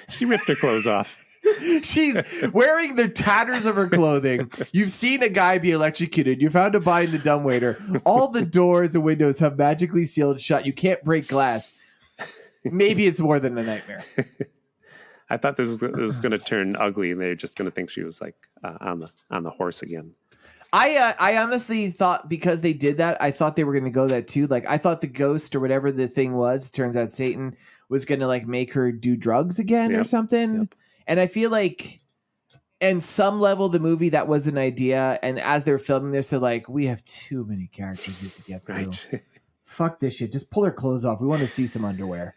She ripped her clothes off. She's wearing the tatters of her clothing. You've seen a guy be electrocuted. You found a body in the dumbwaiter. All the doors and windows have magically sealed shut. You can't break glass. Maybe it's more than a nightmare. I thought this was going to turn ugly, and they're just going to think she was like on the horse again. I honestly thought because they did that, I thought they were going to go that too. Like I thought the ghost or whatever the thing was, turns out Satan was going to like make her do drugs again or something. Yep. And I feel like in some level the movie that was an idea. And as they're filming this, they're like, we have too many characters we have to get through. Right. Fuck this shit. Just pull her clothes off. We want to see some underwear.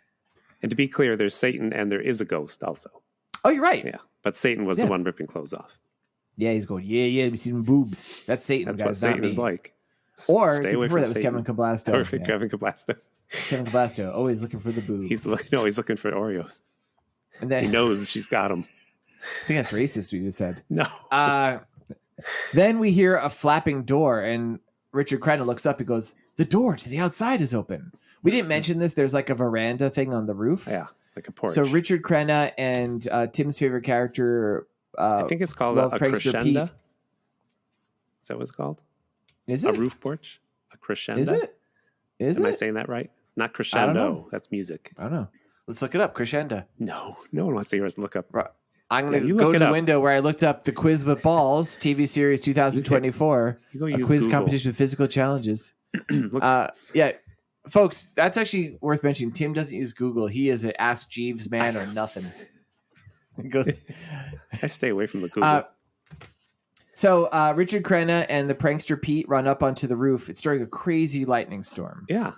And to be clear, there's Satan and there is a ghost also. Oh, you're right. Yeah. But Satan was the one ripping clothes off. Yeah, he's going, yeah, we see some boobs. That's Satan. That's guys, what Satan is like. Or stay if you away prefer, from that was Kevin Cablasto. Or Kevin Cablasto. Kevin Cablasto, always looking for the boobs. He's looking for Oreos. And then, he knows she's got them. I think that's racist, we just said. No. Then we hear a flapping door, and Richard Crenna looks up and goes, the door to the outside is open. We didn't mention this. There's like a veranda thing on the roof. Yeah, like a porch. So Richard Crenna and Tim's favorite character, I think it's called a crescenda. Is that what it's called? Is it? A roof porch? A crescenda? Is it? Am I saying that right? Not crescendo. That's music. I don't know. Let's look it up. Crescenda. No one wants to hear us look up. I'm going to go to the window where I looked up the Quiz with Balls TV series 2024. You go a use quiz Google. competition with physical challenges. Yeah. Folks, that's actually worth mentioning. Tim doesn't use Google. He is an Ask Jeeves man or nothing. I stay away from the Google. So Richard Crenna and the prankster Pete run up onto the roof. It's during a crazy lightning storm. Yeah.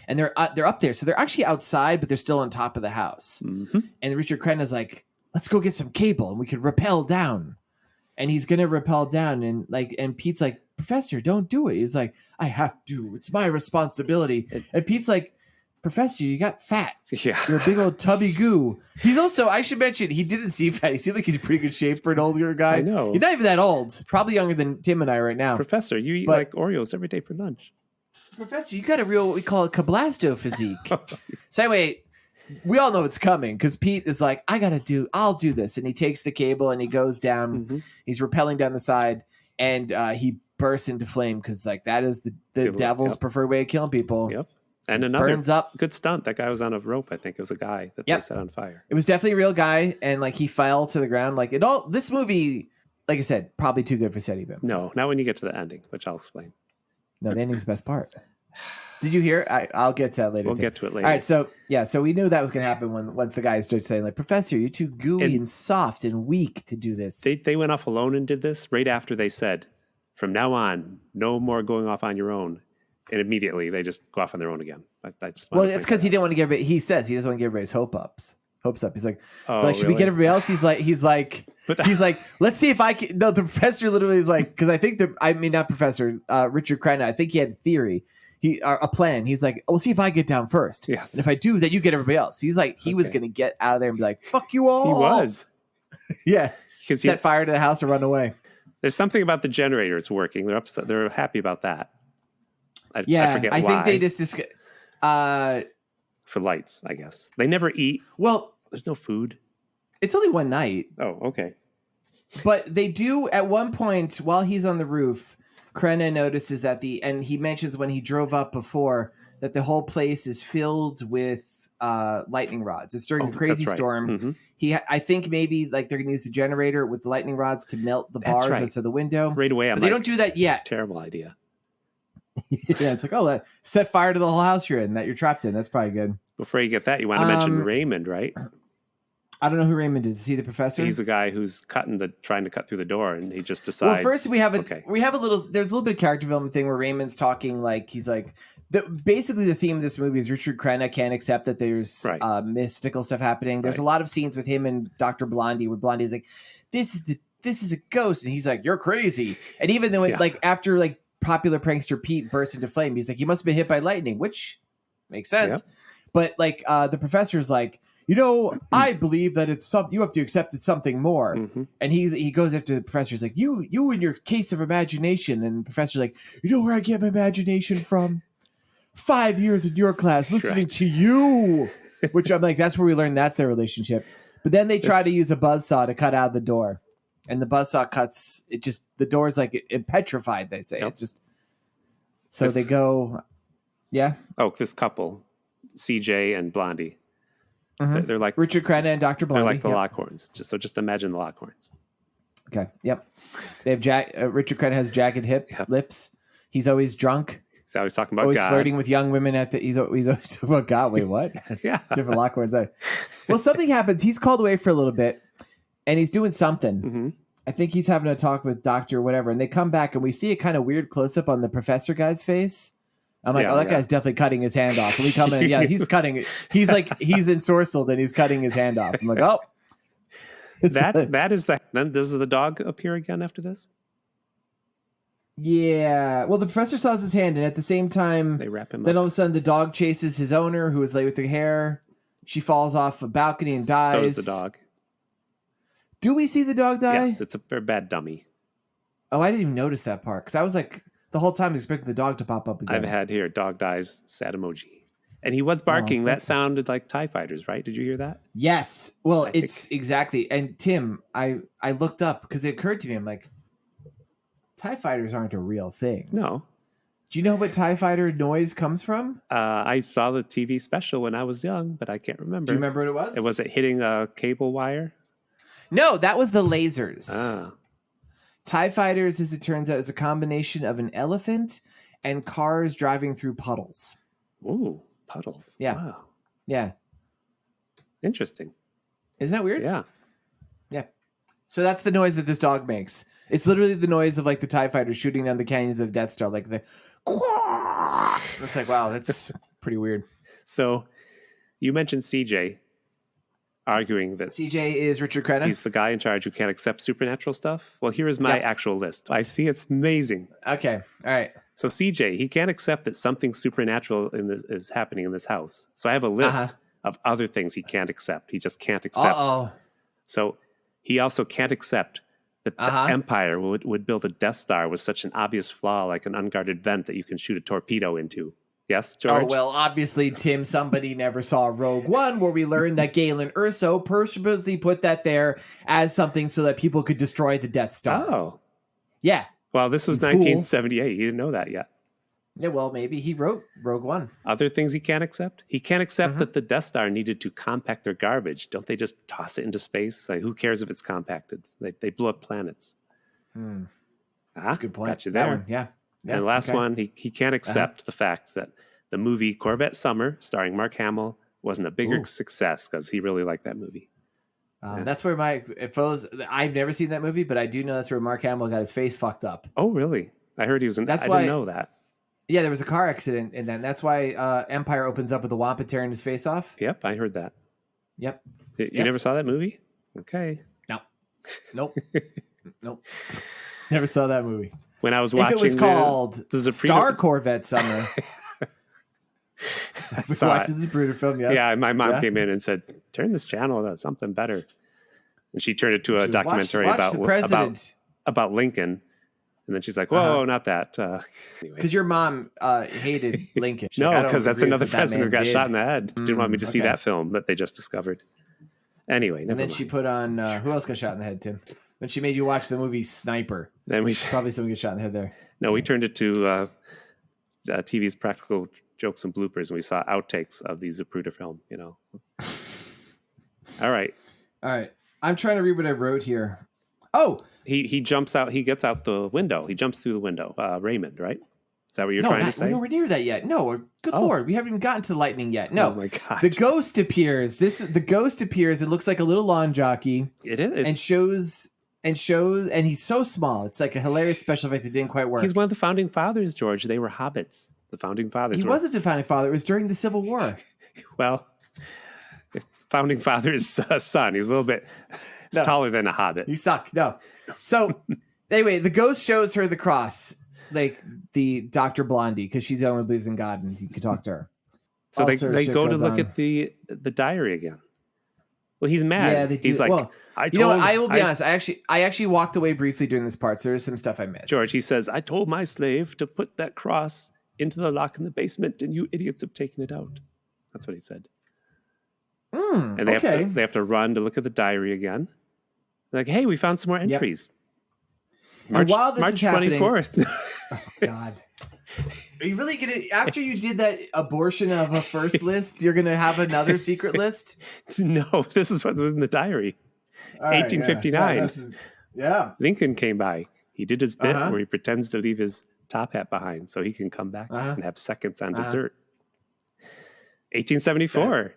And they're up there. So they're actually outside, but they're still on top of the house. Mm-hmm. And Richard Crenna's like, let's go get some cable and we could rappel down. and he's gonna rappel down, and Pete's like, Professor, don't do it. He's like, I have to. It's my responsibility. And Pete's like, Professor, you got fat. Yeah. You're a big old tubby goo. He's also, I should mention, he didn't seem fat. He seemed like he's in pretty good shape for an older guy. I know. He's not even that old. Probably younger than Tim and I right now. Professor, you eat like Oreos every day for lunch. Professor, you got a real, what we call a cablasto physique. So anyway, we all know it's coming because Pete is like, I'll do this. And he takes the cable and he goes down. Mm-hmm. He's rappelling down the side and he bursts into flame because like that is the devil's preferred way of killing people. Yep. And another burns up. Good stunt. That guy was on a rope. I think it was a guy that they set on fire. It was definitely a real guy, and like he fell to the ground. Like it all. This movie, like I said, probably too good for Seddy Bimco. No, not when you get to the ending, which I'll explain. No, the ending's the best part. Did you hear? I'll get to that later. We'll get to it later. All right, so we knew that was going to happen once the guys started saying like, Professor, you're too gooey and soft and weak to do this. They went off alone and did this right after they said, from now on, no more going off on your own. And immediately they just go off on their own again. It's because he didn't want to give it. He says he doesn't want to give everybody's hopes up. He's like, should we really? get everybody else? He's like, let's see if I can. No, the professor literally is like, because I think not Professor Richard Crenna. I think he had a theory, a plan. He's like, we'll see if I get down first. Yes. And if I do, then you get everybody else. He's like, he was going to get out of there and be like, fuck you all. He was. Yeah. Set fire to the house and run away. There's something about the generator. It's working. They're upset. They're happy about that. I forget why. I think they just for lights, I guess. They never eat. Well, there's no food. It's only one night. Oh, okay. But they do at one point while he's on the roof, Crenna notices that and he mentions when he drove up before that the whole place is filled with lightning rods. It's during a crazy storm. Mm-hmm. I think maybe like they're gonna use the generator with the lightning rods to melt the bars outside the window. Right away, they don't do that yet. Terrible idea. Yeah, it's like, set fire to the whole house you're in that you're trapped in. That's probably good. Before you get that, you want to mention Raymond, right? I don't know who Raymond is. Is he the professor? He's the guy who's trying to cut through the door, and he just decides. Well, first there's a little bit of character development thing where Raymond's talking like he's like basically the theme of this movie is Richard Crenna can't accept that there's mystical stuff happening. There's a lot of scenes with him and Dr. Blondie where Blondie's like, this is a ghost, and he's like, you're crazy. And even though after like popular prankster Pete bursts into flame, he's like, he must have been hit by lightning, which makes sense. Yep. But like the professor's like, I believe that it's you have to accept it's something more. Mm-hmm. And he goes after the professor. He's like, you and your case of imagination. And the professor's like, you know where I get my imagination from? 5 years in your class listening to you. Which I'm like, that's where we learned that's their relationship. But then they try to use a buzzsaw to cut out the door. And the buzzsaw cuts it. Just the door's like it petrified. They say it's just they go. Yeah. Oh, this couple, CJ and Blondie. Mm-hmm. They're like Richard Crenna and Dr. Blondie. They're like the Lockhorns. Just imagine the Lockhorns. Okay. Yep. They have Richard Crenna has jagged lips. He's always drunk. He's always talking about always God. Flirting with young women he's always talking about God. Wait, what? Different Lockhorns. Well, something happens. He's called away for a little bit. And he's doing something. Mm-hmm. I think he's having a talk with Doctor whatever. And they come back and we see a kind of weird close up on the professor guy's face. I'm like, that guy's definitely cutting his hand off. And we come in, he's cutting it. He's like, he's ensorcelled and he's cutting his hand off. I'm like, oh. That is that. Then does the dog appear again after this? Yeah. Well, the professor saws his hand and at the same time, they wrap him up. Then all of a sudden the dog chases his owner who is late with her hair. She falls off a balcony and dies. So does the dog. Do we see the dog die? Yes, it's a very bad dummy. Oh, I didn't even notice that part because I was like the whole time expecting the dog to pop up again. I've had here dog dies, sad emoji, and he was barking. That sounded like TIE fighters, right? Did you hear that? Yes. Well, exactly. And Tim, I looked up because it occurred to me. I'm like, TIE fighters aren't a real thing. No. Do you know what TIE fighter noise comes from? I saw the TV special when I was young, but I can't remember. Do you remember what it was? Was it hitting a cable wire? No, that was the lasers. Ah. TIE fighters, as it turns out, is a combination of an elephant and cars driving through puddles. Ooh, puddles. Yeah. Wow. Yeah. Interesting. Isn't that weird? Yeah. Yeah. So that's the noise that this dog makes. It's literally the noise of like the TIE fighters shooting down the canyons of Death Star. Like the... It's like, wow, that's pretty weird. So you mentioned CJ. arguing that CJ is Richard Crenna. he's the guy in charge who can't accept supernatural stuff. Well, here is my actual list. I see it's amazing. Okay, all right. So CJ, he can't accept that something supernatural is happening in this house. So I have a list of other things he can't accept. He just can't accept. So he also can't accept that the Empire would build a Death Star with such an obvious flaw, like an unguarded vent that you can shoot a torpedo into. Yes, George? Oh, well, obviously, Tim, somebody never saw Rogue One, where we learned that Galen Erso purposely put that there as something so that people could destroy the Death Star. Oh. Yeah. Well, this was 1978. He didn't know that yet. Yeah, well, maybe he wrote Rogue One. Other things he can't accept? He can't accept that the Death Star needed to compact their garbage. Don't they just toss it into space? Like, who cares if it's compacted? They blew up planets. That's a good point. Got you there. That one, yeah. And the last one, he can't accept the fact that the movie Corvette Summer, starring Mark Hamill, wasn't a bigger success because he really liked that movie. That's where I've never seen that movie, but I do know that's where Mark Hamill got his face fucked up. Oh, really? I heard he was I didn't know that. Yeah, there was a car accident, and then that's why Empire opens up with the Wampa tearing his face off. Yep, I heard that. Yep. You never saw that movie? Okay. No. Nope. Nope. Never saw that movie. When I was watching, it was called the Star Corvette Summer. I was watching the Zapruder film. Yes. Yeah, my mom came in and said, "Turn this channel to something better," and she turned it to a documentary about Lincoln. And then she's like, "Whoa, not that." Because your mom hated Lincoln. She's no, because that's another president who got shot in the head. Didn't want me to see that film that they just discovered. Anyway, and then she put on who else got shot in the head, Tim? Then she made you watch the movie Sniper. Then we probably someone gets shot in the head there. No, we turned it to TV's practical jokes and bloopers, and we saw outtakes of the Zapruder film. You know. All right. I'm trying to read what I wrote here. Oh. He jumps out. He gets out the window. He jumps through the window. Raymond, right? Is that what you're trying to say? We're nowhere near that yet. No, good Lord. We haven't even gotten to the lightning yet. No. Oh, my God. The ghost appears. The ghost appears. It looks like a little lawn jockey. It is. And he's so small. It's like a hilarious special effect that didn't quite work. He's one of the founding fathers, George. They were hobbits. The founding fathers. He wasn't a founding father. It was during the Civil War. Well, founding father's son. He was a little bit taller than a hobbit. You suck. No. So anyway, the ghost shows her the cross, like the Dr. Blondie, because she's the only one who believes in God and you can talk to her. So they go to look at the diary again. Well, he's mad. Yeah, they do. He's like, I will be honest. I actually walked away briefly during this part, so there's some stuff I missed. George, he says, "I told my slave to put that cross into the lock in the basement, and you idiots have taken it out." That's what he said. And they have to run to look at the diary again. Like, hey, we found some more entries. Yep. March 24th. Oh, God. Are you really going to, after you did that abortion of a first list, you're going to have another secret list? No, this is what was in the diary. 1859. Yeah. Lincoln came by. He did his bit where he pretends to leave his top hat behind so he can come back and have seconds on dessert. 1874.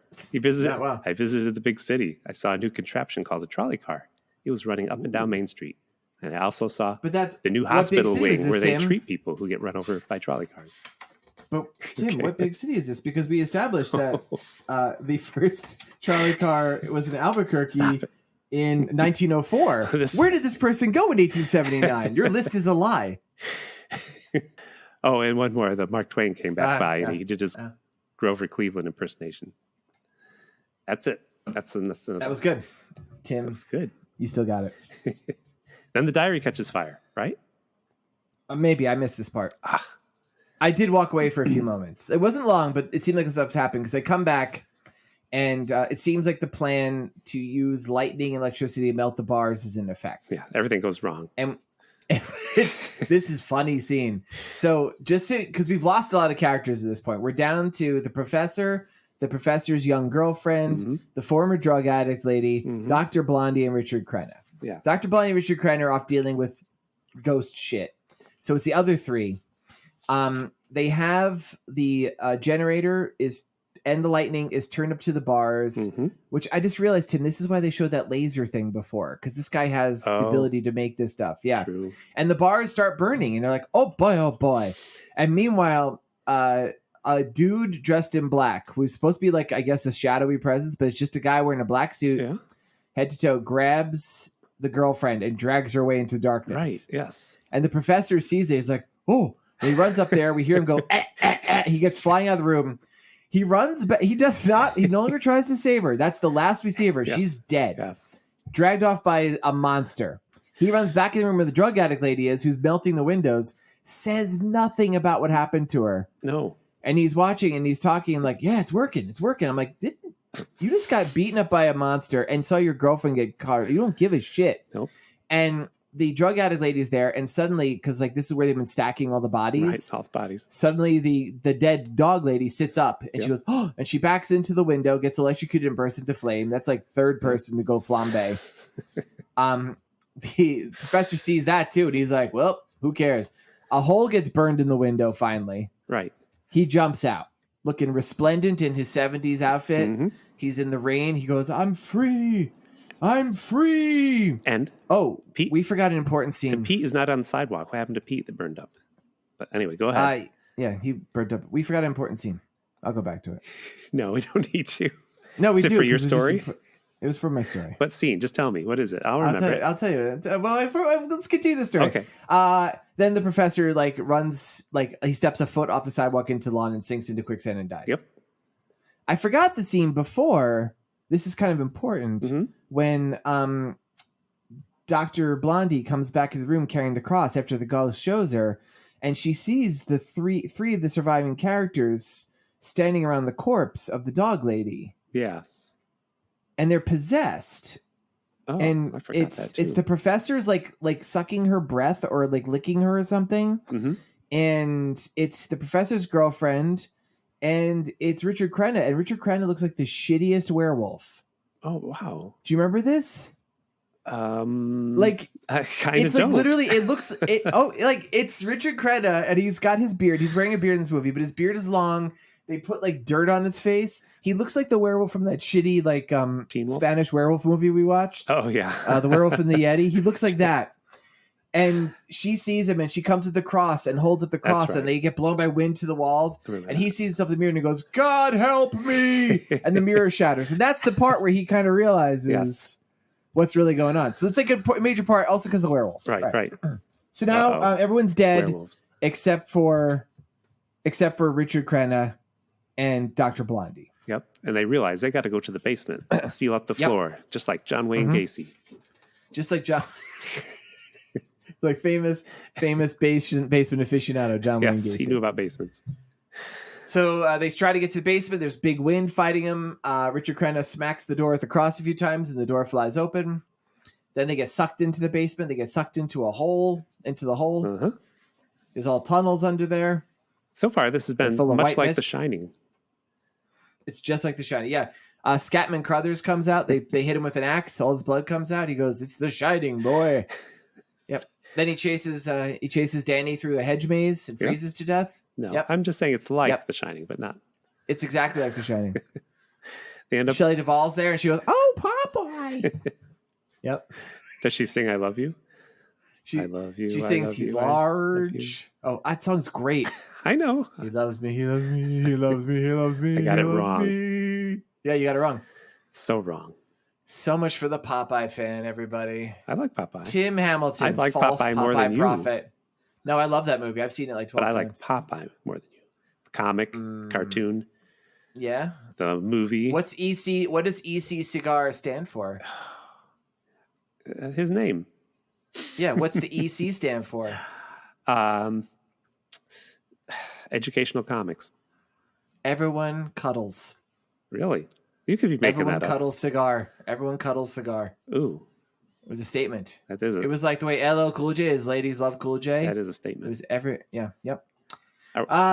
I visited the big city. I saw a new contraption called a trolley car. It was running up and down Main Street. And I also saw the new hospital wing where they treat people who get run over by trolley cars. But Tim, what big city is this? Because we established that the first trolley car was in Albuquerque in 1904. Where did this person go in 1879? Your list is a lie. Oh, and one more. The Mark Twain came back by and he did his Grover Cleveland impersonation. That's it. That was good. Tim. That was good. You still got it. Then the diary catches fire, right? Maybe I missed this part. I did walk away for a few moments. It wasn't long, but it seemed like stuff's happened because they come back and it seems like the plan to use lightning and electricity to melt the bars is in effect. Yeah, everything goes wrong. And this is funny scene. So because we've lost a lot of characters at this point, we're down to the professor, the professor's young girlfriend, the former drug addict lady, Dr. Blondie, and Richard Crenna. Yeah. Dr. Blondie and Richard Crenna are off dealing with ghost shit. So it's the other three. They have the generator and the lightning is turned up to the bars, which I just realized, Tim, this is why they showed that laser thing before, because this guy has the ability to make this stuff. Yeah. True. And the bars start burning, and they're like, oh boy. And meanwhile, a dude dressed in black who's supposed to be like, I guess, a shadowy presence, but it's just a guy wearing a black suit, head to toe, grabs the girlfriend and drags her away into darkness. Right. Yes. And the professor sees it. He's like, oh, and he runs up there. We hear him go, He gets flying out of the room. He runs, but he does not. He no longer tries to save her. That's the last we see of her. Yes. She's dead. Yes. Dragged off by a monster. He runs back in the room where the drug addict lady is, who's melting the windows, says nothing about what happened to her. No. And he's watching and he's talking like, yeah, it's working. It's working. I'm like, you just got beaten up by a monster and saw your girlfriend get caught. You don't give a shit. Nope. And the drug addict lady's there, and suddenly, because like this is where they've been stacking all the bodies. Right, all the bodies. Suddenly, the dead dog lady sits up, and she goes, oh, and she backs into the window, gets electrocuted, and bursts into flame. That's like third person to go flambe. The professor sees that too, and he's like, well, who cares? A hole gets burned in the window. Finally, right. He jumps out, looking resplendent in his 70s outfit. Mm-hmm. He's in the rain. He goes, I'm free. I'm free. And Pete, we forgot an important scene. And Pete is not on the sidewalk. What happened to Pete that burned up? But anyway, go ahead. Yeah, he burned up. We forgot an important scene. I'll go back to it. No, we don't need to. No, we do. Is it for your story? story? It was for my story. What scene? Just tell me. What is it? I'll remember. I'll tell you. Well, let's continue the story. Okay. Then the professor runs, he steps a foot off the sidewalk into the lawn and sinks into quicksand and dies. Yep. I forgot the scene before. This is kind of important when Dr. Blondie comes back into the room carrying the cross after the ghost shows her, and she sees the three of the surviving characters standing around the corpse of the dog lady. Yes. And they're possessed. Oh, and I forgot that too. It's the professor's like sucking her breath or like licking her or something. Mm-hmm. And it's the professor's girlfriend. And it's Richard Crenna, and Richard Crenna looks like the shittiest werewolf. Oh wow! Do you remember this? I kind of it's don't. Literally, it looks. It's Richard Crenna, and he's got his beard. He's wearing a beard in this movie, but his beard is long. They put dirt on his face. He looks like the werewolf from that shitty Spanish werewolf movie we watched. Oh yeah, the werewolf in the Yeti. He looks like that. And she sees him, and she comes with the cross and holds up the cross, and they get blown by wind to the walls. And he sees himself in the mirror, and he goes, God help me! And the mirror shatters. And that's the part where he kind of realizes what's really going on. So it's like a major part, also because of the werewolf. Right. So now everyone's dead, except for Richard Crenna and Dr. Blondie. Yep. And they realize they got to go to the basement, seal up the floor, just like John Wayne Gacy. Just like John... Like famous basement aficionado, John Wayne Gacy. Yes, he knew about basements. So they try to get to the basement. There's big wind fighting him. Richard Crenna smacks the door with the cross a few times, and the door flies open. Then they get sucked into the basement. They get sucked into the hole. Uh-huh. There's all tunnels under there. So far, this has been much like The Shining. It's just like The Shining, yeah. Scatman Crothers comes out. They hit him with an axe. All his blood comes out. He goes, "It's The Shining, boy." Yep. Then he chases Danny through a hedge maze and freezes to death. No, yep. I'm just saying it's like The Shining, but not. It's exactly like The Shining. They end up. Shelley Duvall's there, and she goes, "Oh, Popeye." Yep. Does she sing "I Love You"? I love you. She sings "He's large." Oh, that song's great. I know. He loves me. He loves me. He loves me. He loves me. I got it wrong. Me. Yeah, you got it wrong. So wrong. So much for the Popeye fan, everybody. I like Popeye. Tim Hamilton, I like false Popeye more than prophet. No, I love that movie. I've seen it like 12 times. But I like Popeye more than you. The comic, cartoon. Yeah. The movie. What does EC Cigar stand for? His name. Yeah, what's the EC stand for? Educational Comics. Everyone cuddles. Really? You could be making Everyone that up. cuddles cigar. Everyone cuddles cigar. Ooh. It was a statement. That is It was like the way LL Cool J is ladies love Cool J. That is a statement. It was yep.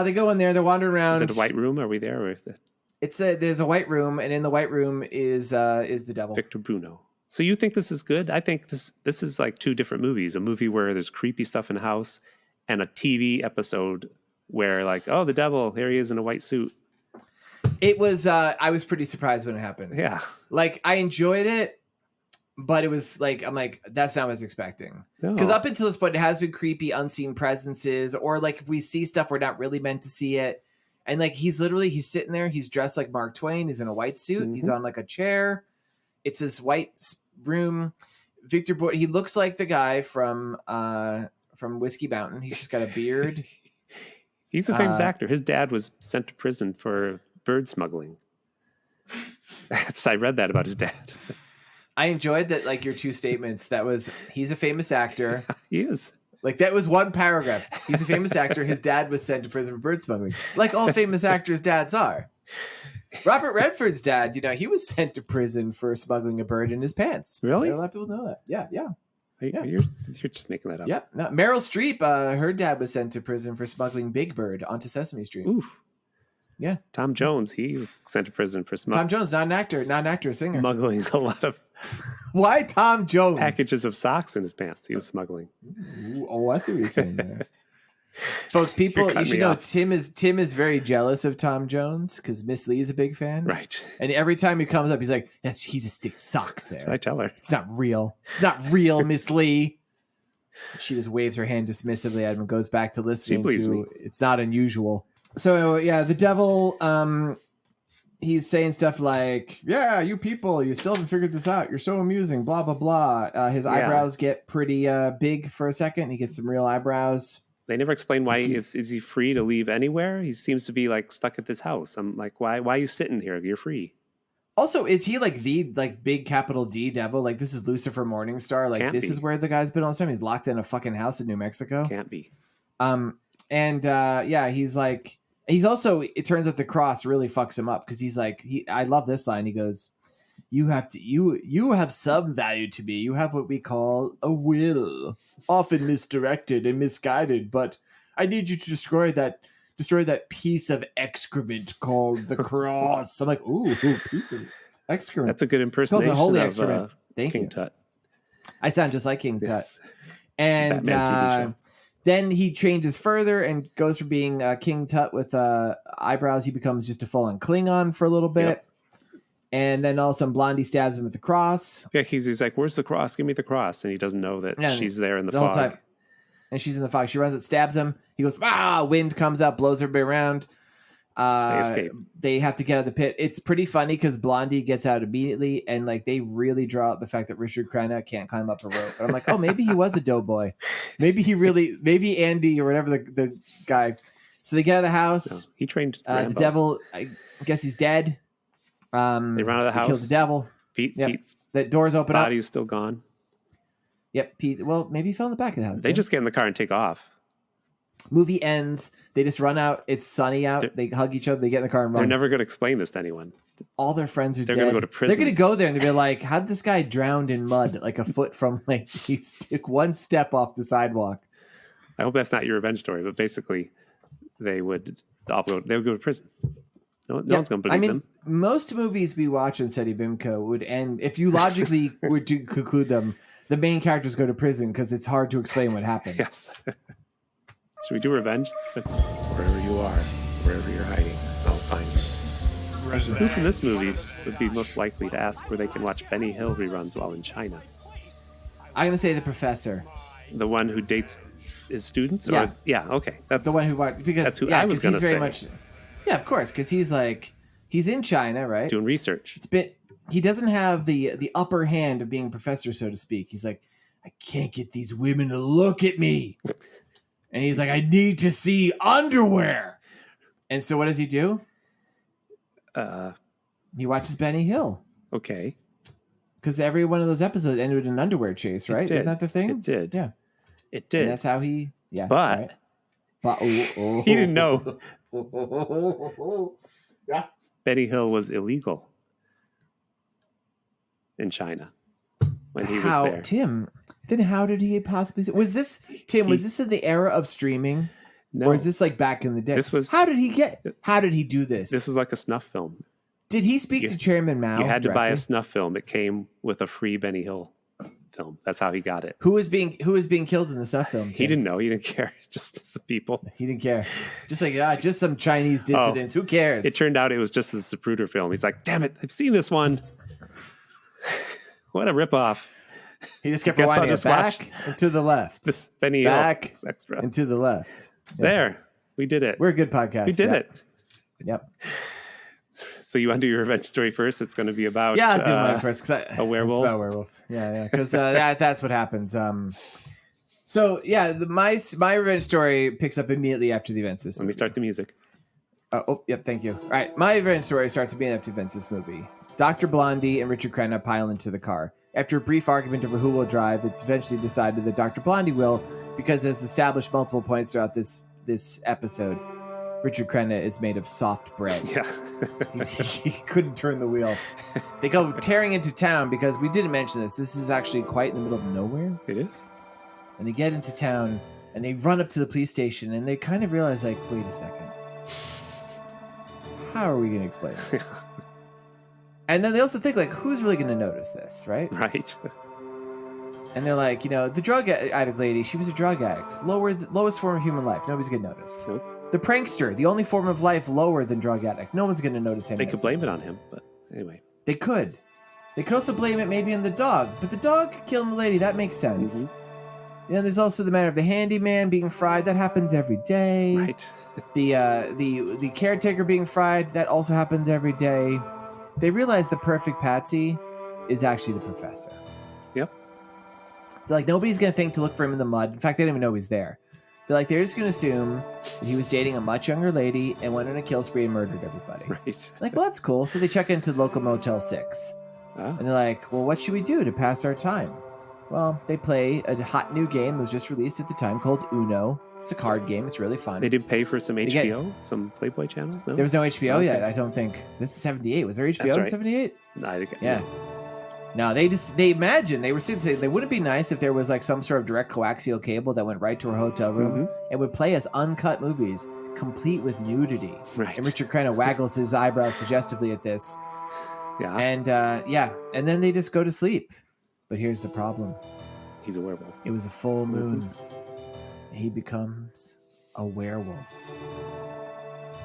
They go in there, they're wandering around. Is it a white room? Are we there? Or there's a white room, and in the white room is the devil. Victor Bruno. So you think this is good? I think this is like two different movies. A movie where there's creepy stuff in the house, and a TV episode where the devil, here he is in a white suit. It was I was pretty surprised when it happened. Yeah. I enjoyed it, but it was I'm like, that's not what I was expecting. Because up until this point, it has been creepy, unseen presences, or if we see stuff we're not really meant to see it. And like he's sitting there. He's dressed like Mark Twain. He's in a white suit. He's on like a chair. It's this white room. Victor Boyd. He looks like the guy from Whiskey Mountain. He's just got a beard. He's a famous actor. His dad was sent to prison for bird smuggling. I read that about his dad. I enjoyed that. Like your two statements. That was he's a famous actor. He is. Like that was one paragraph. He's a famous actor. His dad was sent to prison for bird smuggling. Like all famous actors' dads are. Robert Redford's dad, he was sent to prison for smuggling a bird in his pants. Really? A lot of people know that. Yeah. You're just making that up. Yeah. No, Meryl Streep, her dad was sent to prison for smuggling Big Bird onto Sesame Street. Ooh. Yeah. Tom Jones, he was sent to prison for smuggling. Tom Jones, not an actor, a singer. Smuggling a lot of Why Tom Jones? packages of socks in his pants. He was smuggling. Ooh, I see what you're saying there. Folks, people, you should know Tim is very jealous of Tom Jones because Miss Lee is a big fan. Right. And every time he comes up, he's like, he just sticks socks there. That's what I tell her. It's not real. It's not real, Miss Lee. She just waves her hand dismissively at him and goes back to listening to It's Not Unusual. So, yeah, the devil, he's saying stuff like, yeah, you people, you still haven't figured this out. You're so amusing, blah, blah, blah. His eyebrows get pretty big for a second. He gets some real eyebrows. They never explain why is he free to leave anywhere? He seems to be like stuck at this house. I'm like, why are you sitting here? You're free. Also, is he like the big capital D devil? Like this is Lucifer Morningstar. Like Can't this be. is where the guy's been all the time. He's locked in a fucking house in New Mexico. Can't be. He's like, he's also, it turns out the cross really fucks him up because he's like, I love this line. He goes, you have some value to me. You have what we call a will, often misdirected and misguided, but I need you to destroy that piece of excrement called the cross. I'm like, ooh, piece of excrement. That's a good impersonation Calls it holy of excrement. Thank King you. Tut. I sound just like King Tut. Yes. And Batman TV show. then he changes further and goes from being King Tut with eyebrows. He becomes just a full-on Klingon for a little bit. Yep. And then all of a sudden Blondie stabs him with the cross. Yeah, he's like, where's the cross? Give me the cross. And he doesn't know that she's there in the whole fog. time. And she's in the fog. She runs it, stabs him. He goes, wind comes out, blows everybody around. They escape. They have to get out of the pit. It's pretty funny because Blondie gets out immediately, and like they really draw out the fact that Richard Crenna can't climb up a rope. And I'm like, oh, maybe he was a doughboy. Maybe Andy or whatever the guy. So they get out of the house. No, he trained the devil. I guess he's dead. They run out of the house. Kills the devil. Pete's the doors open up. body's still gone. Yep, Pete. Well, maybe he fell in the back of the house. They just get in the car and take off. Movie ends. They just run out. It's sunny out. They hug each other. They get in the car and run. They're never going to explain this to anyone. All their friends are dead. They're going to go to prison. They're going to go there and they'll be like, how did this guy drown in mud like a foot from like he took one step off the sidewalk? I hope that's not your revenge story, but basically they would go to prison. No one's going to believe them. Most movies we watch in Seddy Bimco would end, if you logically were to conclude them, the main characters go to prison because it's hard to explain what happened. Yes. Should we do revenge? Wherever you are, wherever you're hiding, I'll find you. Who from this movie would be most likely to ask where they can watch Benny Hill reruns while in China? I'm going to say the professor. The one who dates his students? Yeah. Okay. That's the one who because that's who I was going to say. Yeah, of course, because he's in China, right? Doing research. He doesn't have the upper hand of being a professor, so to speak. He's like, I can't get these women to look at me. And he's like, I need to see underwear. And so what does he do? He watches Benny Hill. Okay. Because every one of those episodes ended in an underwear chase, right? Isn't that the thing? It did. Yeah. It did. And that's how he... Yeah. But... Right? He didn't know. Yeah. Benny Hill was illegal in China when he was there. Tim, then how did he possibly... Was this in the era of streaming? No. Or is this like back in the day? This was... How did he do this? This was like a snuff film. Did he speak to Chairman Mao? You had to buy a directly? snuff film. It came with a free Benny Hill film. That's how he got it. Who was being killed in the snuff film? Tim? He didn't know. He didn't care. Just the people. He didn't care. Just like just some Chinese dissidents. Who cares? It turned out it was just a Zapruder film. He's like, damn it, I've seen this one. What a ripoff. He just kept rewinding it back and to the left. This Benny back Hill extra. and to the left. Yeah. There. We did it. We're a good podcast. We did it. Yep. So you want to do your revenge story first? It's going to be about I'll do mine first because a werewolf. It's about a werewolf. Yeah, because that's what happens. So yeah, my revenge story picks up immediately after the events of this movie. Let me start the music. Yep, thank you. All right, my revenge story starts immediately after the events of this movie. Dr. Blondie and Richard Crenna pile into the car. After a brief argument over who will drive, it's eventually decided that Dr. Blondie will, because as established multiple points throughout this episode, Richard Crenna is made of soft bread. Yeah. he couldn't turn the wheel. They go tearing into town because we didn't mention this. This is actually quite in the middle of nowhere. It is. And they get into town and they run up to the police station and they kind of realize, like, wait a second. How are we going to explain this? And then they also think, like, who's really going to notice this, right? Right. And they're like, the drug addict lady, she was a drug addict. Lowest form of human life. Nobody's going to notice. Nope. The prankster, the only form of life lower than drug addict. No one's going to notice him. They could blame it on him, but anyway. They could. They could also blame it maybe on the dog. But the dog killing the lady, that makes sense. Mm-hmm. There's also the matter of the handyman being fried. That happens every day. Right. The caretaker being fried. That also happens every day. They realize the perfect patsy is actually the professor. Yep. They're like, nobody's going to think to look for him in the mud. In fact, they didn't even know he's there. They're just going to assume that he was dating a much younger lady and went on a kill spree and murdered everybody. Right. Like, well, that's cool. So they check into local Motel 6. And they're like, well, what should we do to pass our time? Well, they play a hot new game that was just released at the time called Uno. It's a card game. It's really fun. They did pay for some HBO, some Playboy channel? No? There was no HBO yet, I don't think. This is 78. Was there HBO in 78? No, I think, yeah. No, they imagine, they were saying they wouldn't be nice if there was like some sort of direct coaxial cable that went right to her hotel room and would play us uncut movies, complete with nudity. Right. And Richard Crenna waggles his eyebrows suggestively at this. Yeah. And and then they just go to sleep. But here's the problem. He's a werewolf. It was a full moon. He becomes a werewolf.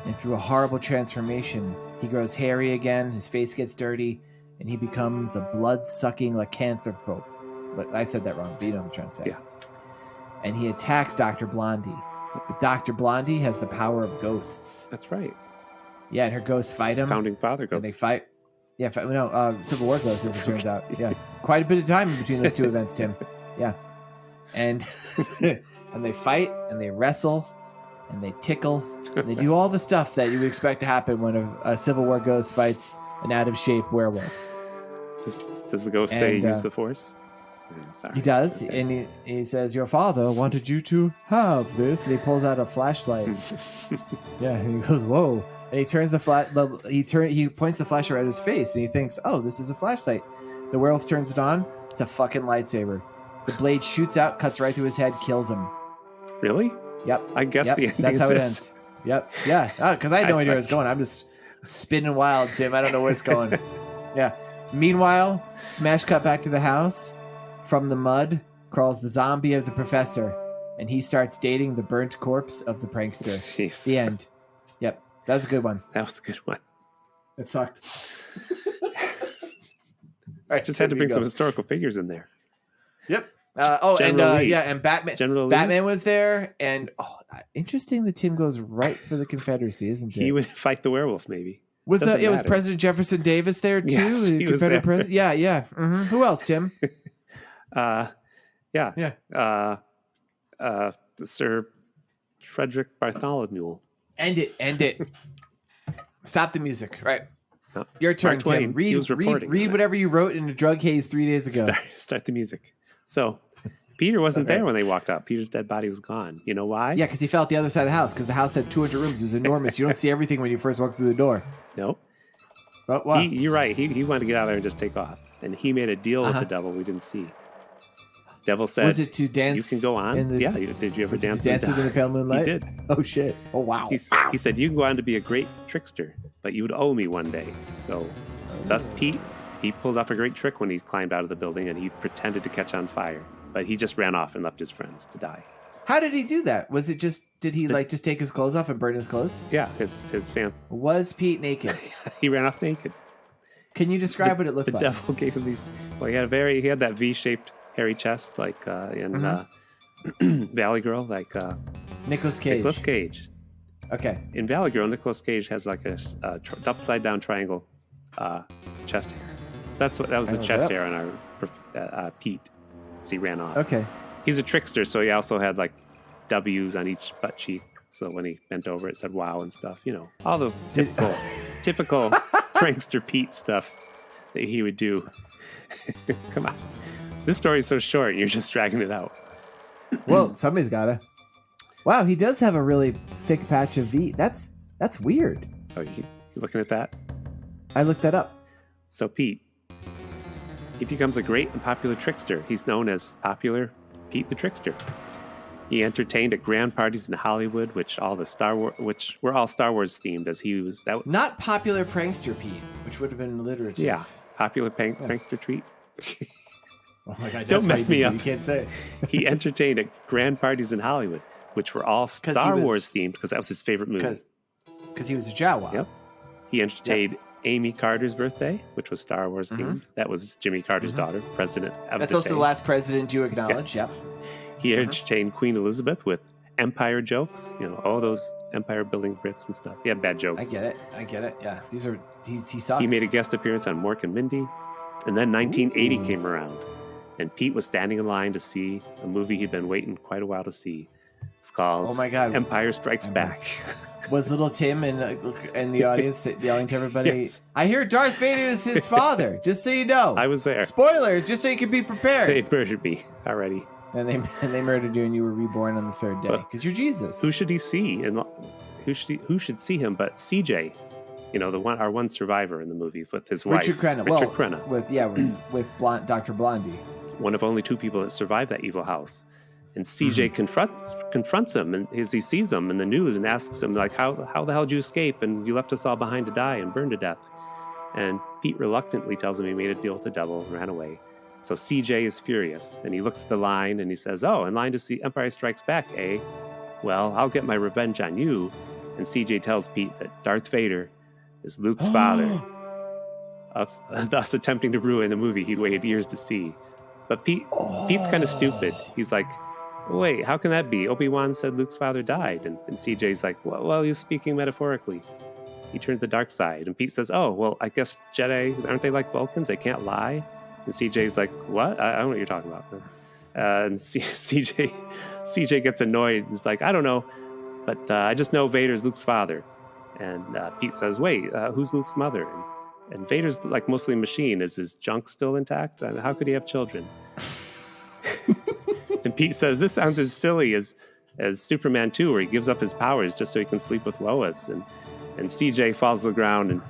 And through a horrible transformation, he grows hairy again, his face gets dirty, and he becomes a blood-sucking lycanthrope. But I said that wrong, but you know what I'm trying to say. Yeah. And he attacks Dr. Blondie. But Dr. Blondie has the power of ghosts. That's right. Yeah, and her ghosts fight him. Founding Father ghosts. And they fight. Yeah, Civil War ghosts, as it turns out. Yeah, quite a bit of time in between those two events, Tim. Yeah. And and they fight, and they wrestle, and they tickle, and they do all the stuff that you would expect to happen when a Civil War ghost fights an out-of-shape werewolf. Does the ghost say use the Force? Sorry. He does, and he says, your father wanted you to have this, and he pulls out a flashlight. Yeah, and he goes, whoa. And he turns he points the flashlight at his face, and he thinks, oh, this is a flashlight. The werewolf turns it on. It's a fucking lightsaber. The blade shoots out, cuts right through his head, kills him. Really? Yep. I guess the ending that's how of it this. ends. Yep. Yeah. Because I had no idea where it's going. I'm just spinning wild, Tim. I don't know where it's going. Yeah. Meanwhile, smash cut back to the house. From the mud crawls the zombie of the professor, and he starts dating the burnt corpse of the prankster. Jeez. The end. Yep. That was a good one. That was a good one. It sucked. I just had to bring some historical figures in there. Yep. Lee. And Batman. General Lee. Batman was there, and interesting. The team goes right for the Confederacy, isn't it? He would fight the werewolf, maybe. Was President Jefferson Davis there too? Yes, the he was Confederate there. president. Yeah, yeah. Mm-hmm. Who else, Tim? Sir Frederick Bartholomew. End it. Stop the music. Right. No. Your turn, Mark Twain, Tim. Read whatever you wrote in a drug haze 3 days ago. Start the music. So, Peter wasn't there when they walked out. Peter's dead body was gone. You know why? Yeah, because he fell at the other side of the house, because the house had 200 rooms. It was enormous. You don't see everything when you first walk through the door. Nope. But what? You're right. He wanted to get out of there and just take off. And he made a deal with the devil we didn't see. Devil said, was it to dance? You can go on. Did you ever dance in the pale moonlight? He did. Oh, shit. Oh, wow. He said, you can go on to be a great trickster, but you would owe me one day. So, thus Pete, he pulled off a great trick when he climbed out of the building, and he pretended to catch on fire. But he just ran off and left his friends to die. How did he do that? Was it did he just take his clothes off and burn his clothes? Yeah, his fans. Was Pete naked? He ran off naked. Can you describe what it looked like? The devil gave him these. Well, he had that V-shaped hairy chest, like in Valley Girl, like Nicolas Cage. Nicolas Cage. Okay. In Valley Girl, Nicolas Cage has like a upside down triangle chest hair. So that was the chest hair on our Pete as he ran off. Okay. He's a trickster, so he also had like W's on each butt cheek. So when he bent over, it said "wow" and stuff. You know, all the typical prankster Pete stuff that he would do. Come on, this story is so short, and you're just dragging it out. Well, somebody's gotta. Wow, he does have a really thick patch of V. That's weird. Oh, you looking at that? I looked that up. So Pete, he becomes a great and popular trickster. He's known as Popular Pete the Trickster. He entertained at grand parties in Hollywood, which were all Star Wars themed, as he was not Popular Prankster Pete, which would have been alliterative. Yeah, Popular Prankster Treat. Oh my God! Don't mess me up. You can't say. He entertained at grand parties in Hollywood, which were all Star Wars themed, because that was his favorite movie. Because he was a Jawa. Yep. He entertained Amy Carter's birthday, which was Star Wars themed. That was Jimmy Carter's daughter, president of That's the also day. the last president you acknowledge. Yes. Yep. He entertained Queen Elizabeth with Empire jokes. You know, all those empire building Brits and stuff. He had bad jokes. I get it. Yeah, these are he sucks. He made a guest appearance on Mork and Mindy, and then 1980 came around, and Pete was standing in line to see a movie he'd been waiting quite a while to see. It's called Oh my God, Empire Strikes Back. Was little Tim in the audience yelling to everybody? Yes. I hear Darth Vader is his father. Just so you know, I was there. Spoilers, just so you can be prepared. They murdered me already. And they murdered you, and you were reborn on the third day because you're Jesus. Who should he see? And who should see him but CJ? You know, our one survivor in the movie with his wife, Richard Crenna. Richard Crenna. With Dr. Blondie. One of only two people that survived that evil house. And CJ confronts him, and as he sees him in the news, and asks him like, "How the hell did you escape? And you left us all behind to die and burn to death." And Pete reluctantly tells him he made a deal with the devil and ran away. So CJ is furious, and he looks at the line and he says, "Oh, in line to see Empire Strikes Back, eh? Well, I'll get my revenge on you." And CJ tells Pete that Darth Vader is Luke's father, thus attempting to ruin the movie he'd waited years to see. But Pete's kind of stupid. He's like, "Wait, how can that be? Obi-Wan said Luke's father died." And CJ's like, well, he's speaking metaphorically. He turned to the dark side. And Pete says, "Oh, well, I guess Jedi, aren't they like Vulcans? They can't lie." And CJ's like, "What? I don't know what you're talking about." And CJ gets annoyed. He's like, "I don't know, but I just know Vader's Luke's father." And Pete says, "Wait, who's Luke's mother?" And Vader's like mostly a machine. Is his junk still intact? How could he have children? And Pete says, "This sounds as silly as Superman 2, where he gives up his powers just so he can sleep with Lois." And CJ falls to the ground and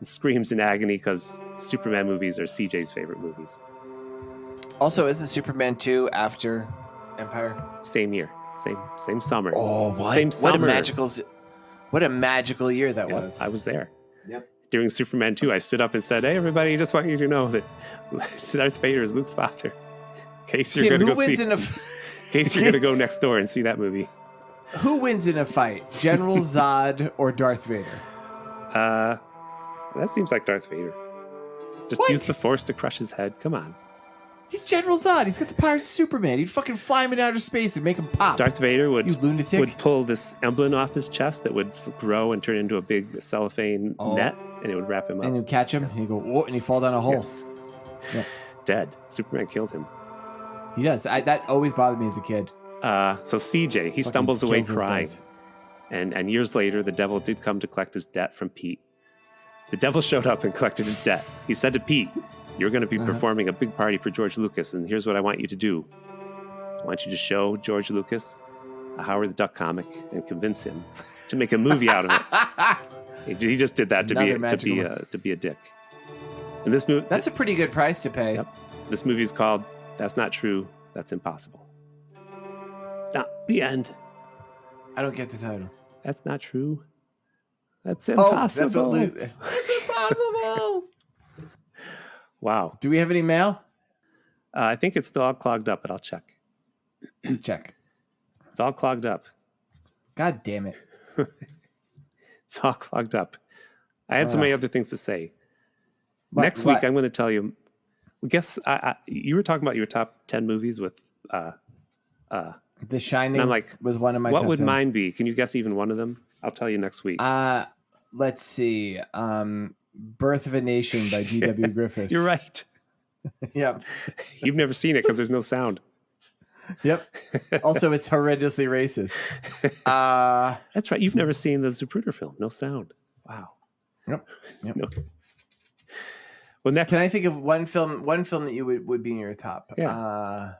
screams in agony because Superman movies are CJ's favorite movies. Also, isn't Superman 2 after Empire? Same year, same summer. Oh, what? Same summer. What a magical year that was. I was there. Yep. During Superman 2, I stood up and said, "Hey, everybody, I just want you to know that Darth Vader is Luke's father." In case you're going to go see. In case you're going to go next door and see that movie. Who wins in a fight, General Zod or Darth Vader? That seems like Darth Vader. Just use the Force to crush his head. Come on. He's General Zod. He's got the powers of Superman. He'd fucking fly him in outer space and make him pop. Darth Vader would pull this emblem off his chest that would grow and turn into a big cellophane net, and it would wrap him up. And he'd catch him, and he'd go, whoa, and he'd fall down a hole. Yes. Yeah. Dead. Superman killed him. He does. That always bothered me as a kid. So CJ, he stumbles away crying. And years later, the devil did come to collect his debt from Pete. The devil showed up and collected his debt. He said to Pete, "You're going to be performing a big party for George Lucas, and here's what I want you to do. I want you to show George Lucas a Howard the Duck comic and convince him to make a movie out of it." He just did that to be a dick. And this movie, that's a pretty good price to pay. Yep. This movie's called "That's Not True, That's Impossible." The end. I don't get the title. That's not true. That's impossible. That's impossible. Wow. Do we have any mail? I think it's still all clogged up, but I'll check. Let's check. It's all clogged up. God damn it. It's all clogged up. I had so many other things to say. Next week, I'm going to tell you. You were talking about your top 10 movies with The Shining And I'm like, was one of my what top would 10s. mine be? Can you guess even one of them? I'll tell you next week. Let's see. Birth of a Nation by D.W. Griffith. You're right. Yep. You've never seen it because there's no sound. Yep. Also, it's horrendously racist. That's right. You've never seen the Zapruder film. No sound. Wow. Yep. No. Well, next. Can I think of one film that you would be in your top? Yeah.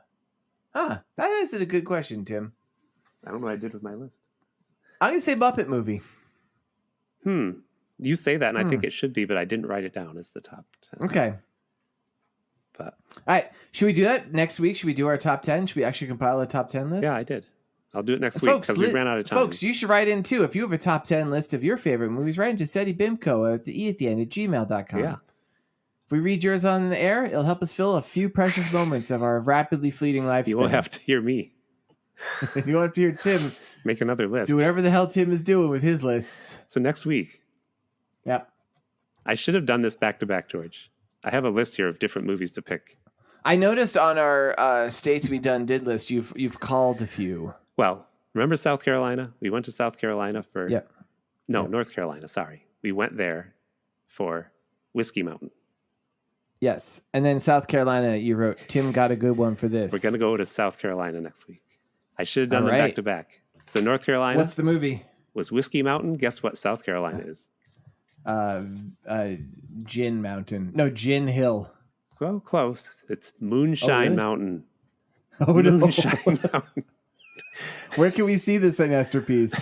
That is a good question, Tim. I don't know what I did with my list. I'm going to say Muppet movie. You say that, and I think it should be, but I didn't write it down as the top 10. Okay. But all right. Should we do that next week? Should we do our top 10? Should we actually compile a top 10 list? yeah, I did. I'll do it next week because we ran out of time. Folks, you should write in too. If you have a top 10 list of your favorite movies, write into Seddy Bimco at the end at gmail.com. Yeah. If we read yours on the air, it'll help us fill a few precious moments of our rapidly fleeting lifespan. You won't have to hear me You won't have to hear Tim make another list. do whatever the hell Tim is doing with his lists. So next week, Yep. I should have done this back to back, George. I have a list here of different movies to pick. I noticed on our states we did list, you've called a few. Well, remember South Carolina? We went to South Carolina for... Yep. No, North Carolina, sorry. We went there for Whiskey Mountain. Yes. And then South Carolina, you wrote, Tim got a good one for this. We're going to go to South Carolina next week. I should have done them right. back to back. So North Carolina What's the movie? was Whiskey Mountain. Guess what South Carolina is? Gin Mountain. No, Gin Hill. Well, close. It's Moonshine really? Mountain. Oh, no. Moonshine Mountain. Where can we see this masterpiece?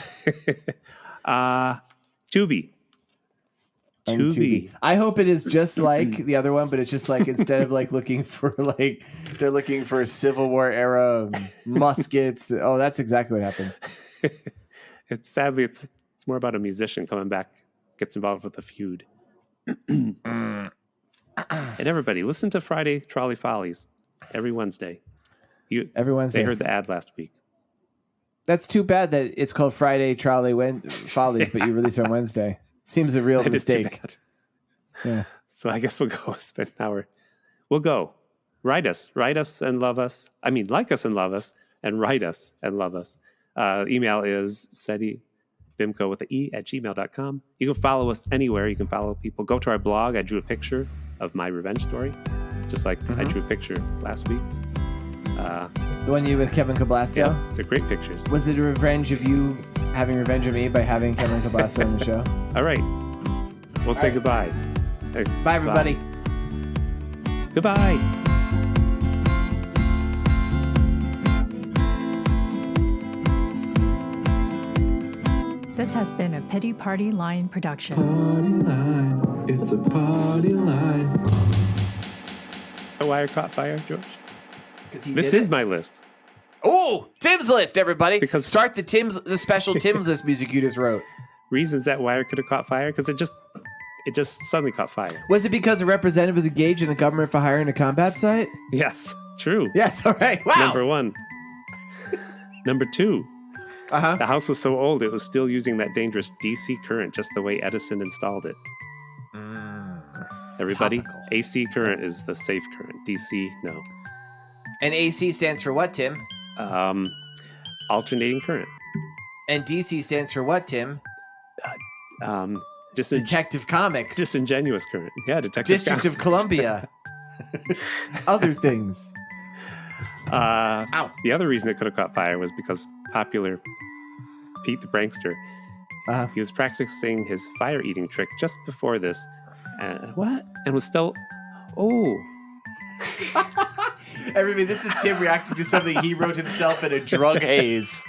Tubi. Tubi. I hope it is just like the other one, but it's just like instead of like looking for like they're looking for Civil War era muskets. Oh, that's exactly what happens. It's sadly it's more about a musician coming back, gets involved with a feud. And everybody, listen to Friday Trolley Follies every Wednesday. Every Wednesday. They heard the ad last week. That's too bad that it's called Friday Trolley Follies, but you release it on Wednesday. Seems a real That is too mistake. bad. Yeah. So I guess we'll go spend an hour. We'll go. Write us and love us. I mean, like us and love us, and write us and love us. Email is seddybimco with the E at gmail.com. You can follow us anywhere. You can follow people. Go to our blog. I drew a picture of my revenge story, just like I drew a picture last week's. The one you with Kevin Cablasto? Yeah, they're great pictures. Was it a revenge of you having revenge of me by having Kevin Cablasto on the show? All right. We'll say goodbye. Bye, everybody. Goodbye. This has been a Pity Party Line production. Party line, it's a party line. The wire caught fire, George? This This is my list. Oh, Tim's list, everybody. Because- Start the special Tim's list music you just wrote. Reasons that wire could have caught fire because it just suddenly caught fire. Was it because a representative was engaged in the government for hiring a combat site? Yes, true. Yes, all right. Wow. Number one. Number two. Uh-huh. The house was so old it was still using that dangerous DC current just the way Edison installed it. Everybody, topical. AC current is the safe current. DC, no. And AC stands for what, Tim? Alternating current. And DC stands for what, Tim? Detective Comics. Disingenuous current. Yeah, Detective District of Comics. Columbia. Other things. Ow. The other reason it could have caught fire was because popular Pete the Prankster, he was practicing his fire-eating trick just before this. What? And was still... Oh. Everybody, this is Tim reacting to something he wrote himself in a drug haze.